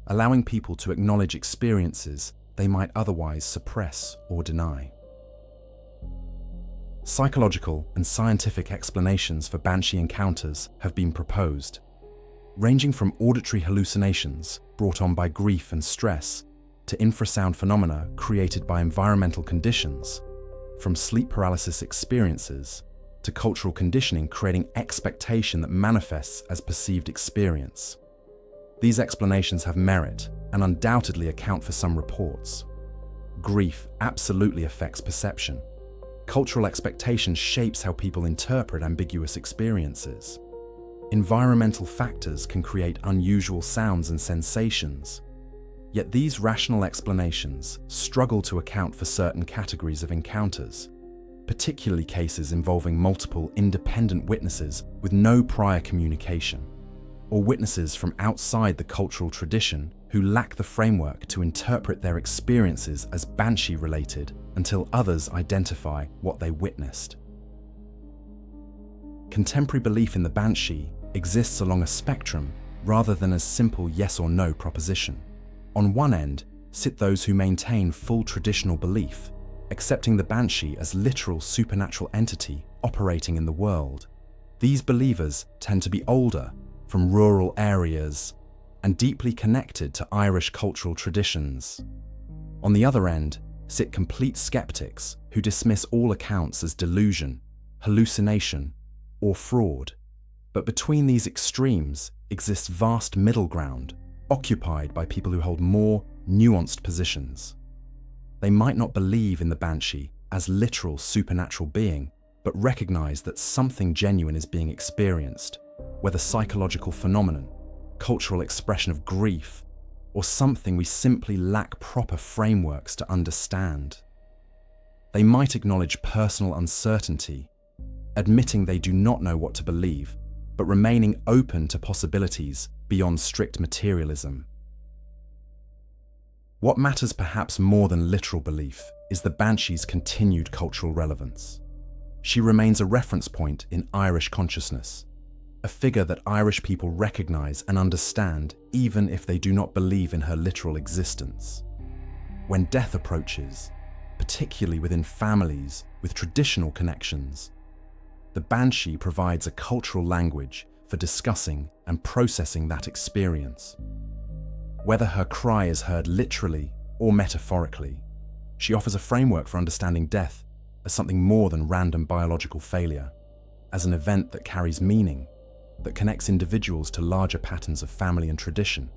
allowing people to acknowledge experiences they might otherwise suppress or deny. Psychological and scientific explanations for Banshee encounters have been proposed, ranging from auditory hallucinations brought on by grief and stress to infrasound phenomena created by environmental conditions, from sleep paralysis experiences to cultural conditioning creating expectation that manifests as perceived experience. These explanations have merit and undoubtedly account for some reports. Grief absolutely affects perception. Cultural expectation shapes how people interpret ambiguous experiences. Environmental factors can create unusual sounds and sensations. Yet these rational explanations struggle to account for certain categories of encounters, particularly cases involving multiple independent witnesses with no prior communication, or witnesses from outside the cultural tradition who lack the framework to interpret their experiences as Banshee-related until others identify what they witnessed. Contemporary belief in the Banshee exists along a spectrum rather than a simple yes or no proposition. On one end sit those who maintain full traditional belief, accepting the Banshee as literal supernatural entity operating in the world. These believers tend to be older, from rural areas, and deeply connected to Irish cultural traditions. On the other end sit complete skeptics who dismiss all accounts as delusion, hallucination, or fraud. But between these extremes exists vast middle ground, occupied by people who hold more nuanced positions. They might not believe in the Banshee as literal supernatural being, but recognize that something genuine is being experienced, whether psychological phenomenon, cultural expression of grief, or something we simply lack proper frameworks to understand. They might acknowledge personal uncertainty, admitting they do not know what to believe, but remaining open to possibilities beyond strict materialism. What matters perhaps more than literal belief is the Banshee's continued cultural relevance. She remains a reference point in Irish consciousness, a figure that Irish people recognize and understand even if they do not believe in her literal existence. When death approaches, particularly within families with traditional connections, the Banshee provides a cultural language for discussing and processing that experience. Whether her cry is heard literally or metaphorically, she offers a framework for understanding death as something more than random biological failure, as an event that carries meaning, that connects individuals to larger patterns of family and tradition,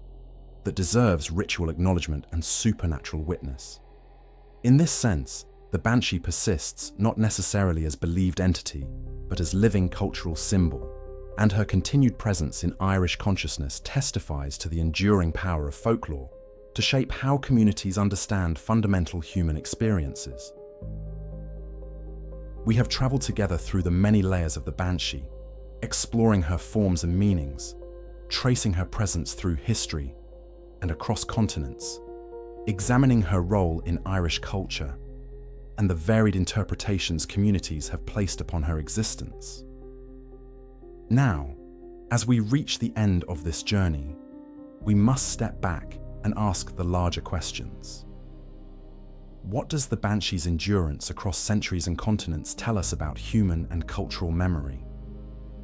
that deserves ritual acknowledgement and supernatural witness. In this sense, the Banshee persists not necessarily as believed entity, but as living cultural symbol, and her continued presence in Irish consciousness testifies to the enduring power of folklore to shape how communities understand fundamental human experiences. We have traveled together through the many layers of the Banshee, exploring her forms and meanings, tracing her presence through history and across continents, examining her role in Irish culture and the varied interpretations communities have placed upon her existence. Now, as we reach the end of this journey, we must step back and ask the larger questions. What does the Banshee's endurance across centuries and continents tell us about human and cultural memory?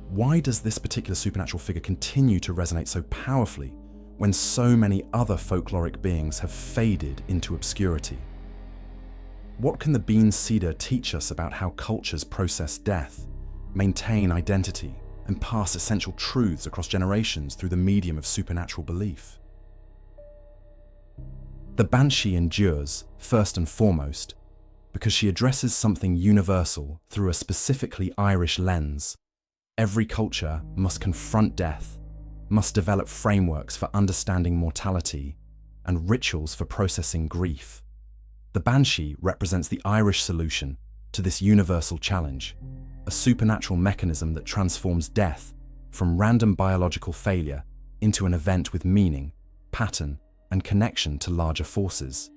Why does this particular supernatural figure continue to resonate so powerfully when so many other folkloric beings have faded into obscurity? What can the Bean Sídhe teach us about how cultures process death, maintain identity, and pass essential truths across generations through the medium of supernatural belief? The Banshee endures, first and foremost, because she addresses something universal through a specifically Irish lens. Every culture must confront death, must develop frameworks for understanding mortality, and rituals for processing grief. The Banshee represents the Irish solution to this universal challenge, a supernatural mechanism that transforms death from random biological failure into an event with meaning, pattern, and connection to larger forces.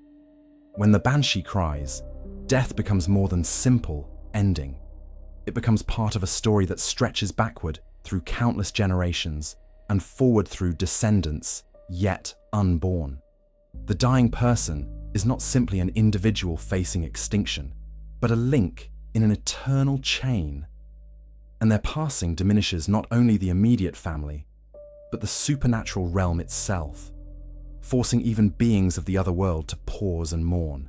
When the Banshee cries, death becomes more than simple ending. It becomes part of a story that stretches backward through countless generations and forward through descendants yet unborn. The dying person is not simply an individual facing extinction, but a link in an eternal chain. And their passing diminishes not only the immediate family, but the supernatural realm itself, forcing even beings of the other world to pause and mourn.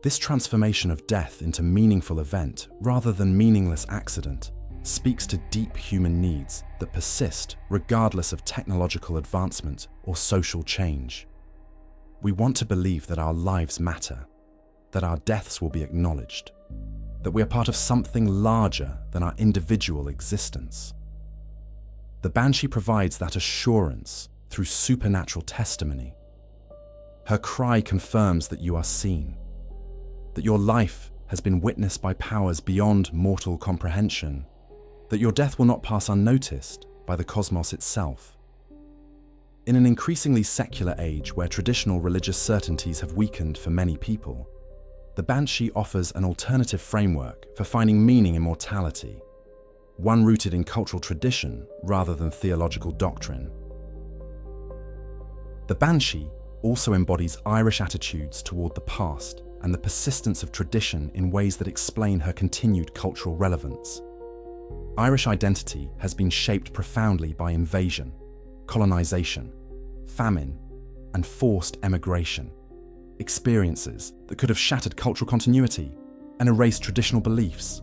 This transformation of death into meaningful event rather than meaningless accident speaks to deep human needs that persist regardless of technological advancement or social change. We want to believe that our lives matter, that our deaths will be acknowledged, that we are part of something larger than our individual existence. The Banshee provides that assurance through supernatural testimony. Her cry confirms that you are seen, that your life has been witnessed by powers beyond mortal comprehension, that your death will not pass unnoticed by the cosmos itself. In an increasingly secular age where traditional religious certainties have weakened for many people, the Banshee offers an alternative framework for finding meaning in mortality, one rooted in cultural tradition rather than theological doctrine. The Banshee also embodies Irish attitudes toward the past and the persistence of tradition in ways that explain her continued cultural relevance. Irish identity has been shaped profoundly by invasion, colonization, famine, and forced emigration, experiences that could have shattered cultural continuity and erased traditional beliefs.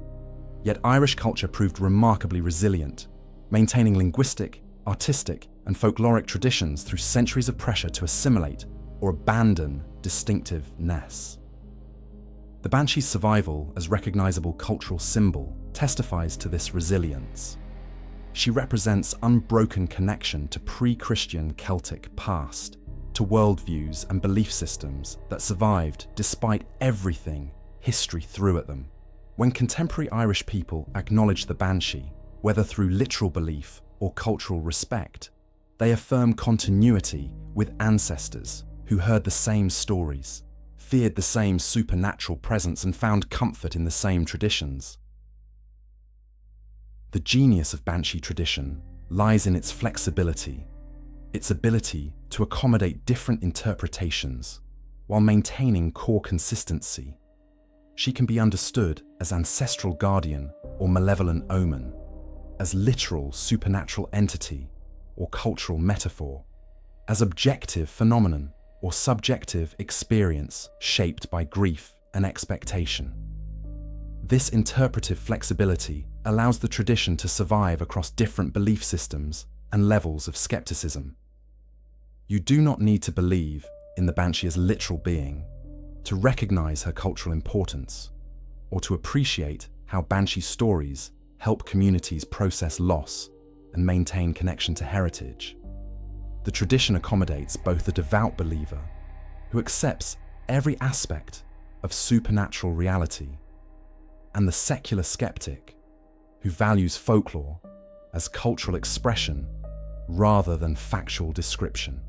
Yet Irish culture proved remarkably resilient, maintaining linguistic, artistic, and folkloric traditions through centuries of pressure to assimilate or abandon distinctiveness. The Banshee's survival as recognizable cultural symbol testifies to this resilience. She represents unbroken connection to pre-Christian Celtic past, to worldviews and belief systems that survived despite everything history threw at them. When contemporary Irish people acknowledge the Banshee, whether through literal belief or cultural respect, they affirm continuity with ancestors who heard the same stories, feared the same supernatural presence, and found comfort in the same traditions. The genius of Banshee tradition lies in its flexibility, its ability to accommodate different interpretations while maintaining core consistency. She can be understood as ancestral guardian or malevolent omen, as literal supernatural entity or cultural metaphor, as objective phenomenon or subjective experience shaped by grief and expectation. This interpretive flexibility allows the tradition to survive across different belief systems and levels of skepticism. You do not need to believe in the Banshee as literal being to recognize her cultural importance, or to appreciate how Banshee stories help communities process loss and maintain connection to heritage. The tradition accommodates both the devout believer, who accepts every aspect of supernatural reality, and the secular skeptic, who values folklore as cultural expression rather than factual description.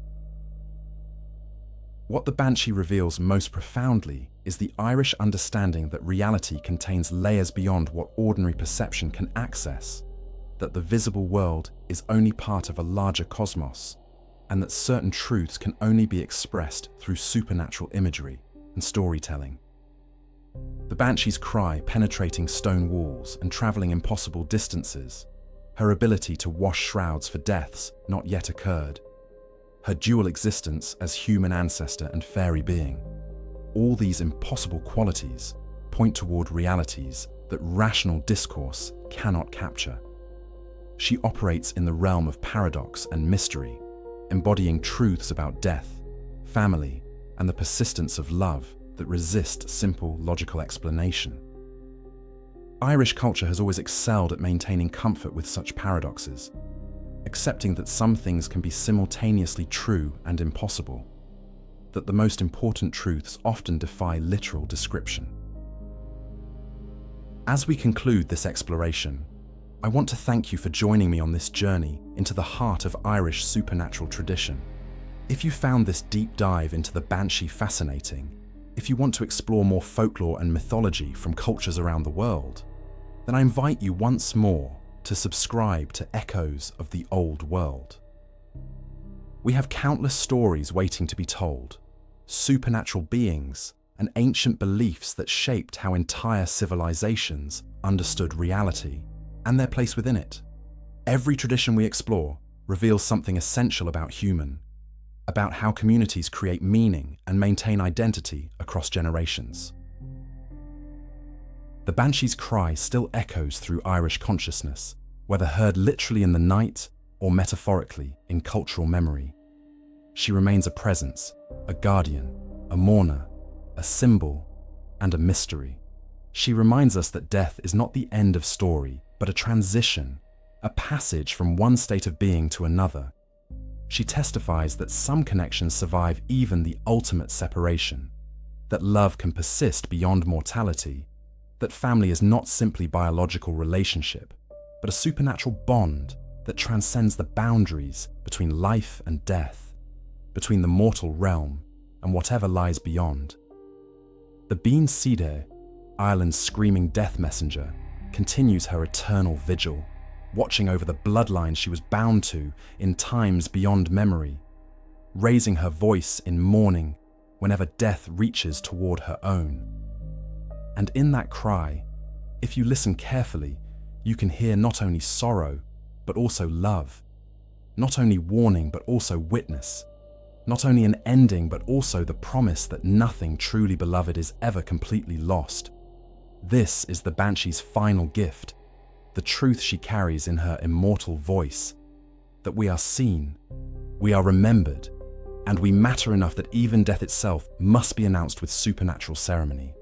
What the Banshee reveals most profoundly is the Irish understanding that reality contains layers beyond what ordinary perception can access, that the visible world is only part of a larger cosmos, and that certain truths can only be expressed through supernatural imagery and storytelling. The Banshee's cry penetrating stone walls and traveling impossible distances, her ability to wash shrouds for deaths not yet occurred, her dual existence as human ancestor and fairy being. All these impossible qualities point toward realities that rational discourse cannot capture. She operates in the realm of paradox and mystery, embodying truths about death, family, and the persistence of love that resist simple logical explanation. Irish culture has always excelled at maintaining comfort with such paradoxes, accepting that some things can be simultaneously true and impossible, that the most important truths often defy literal description. As we conclude this exploration, I want to thank you for joining me on this journey into the heart of Irish supernatural tradition. If you found this deep dive into the Banshee fascinating, if you want to explore more folklore and mythology from cultures around the world, then I invite you once more to subscribe to Echoes of the Old World. We have countless stories waiting to be told, supernatural beings, and ancient beliefs that shaped how entire civilizations understood reality and their place within it. Every tradition we explore reveals something essential about about how communities create meaning and maintain identity across generations. The Banshee's cry still echoes through Irish consciousness, whether heard literally in the night or metaphorically in cultural memory. She remains a presence, a guardian, a mourner, a symbol, and a mystery. She reminds us that death is not the end of story, but a transition, a passage from one state of being to another. She testifies that some connections survive even the ultimate separation, that love can persist beyond mortality, that family is not simply biological relationship, but a supernatural bond that transcends the boundaries between life and death, between the mortal realm and whatever lies beyond. The Bean Sídhe, Ireland's screaming death messenger, continues her eternal vigil, watching over the bloodline she was bound to in times beyond memory, raising her voice in mourning whenever death reaches toward her own. And in that cry, if you listen carefully, you can hear not only sorrow, but also love, not only warning, but also witness, not only an ending, but also the promise that nothing truly beloved is ever completely lost. This is the Banshee's final gift, the truth she carries in her immortal voice, that we are seen, we are remembered, and we matter enough that even death itself must be announced with supernatural ceremony.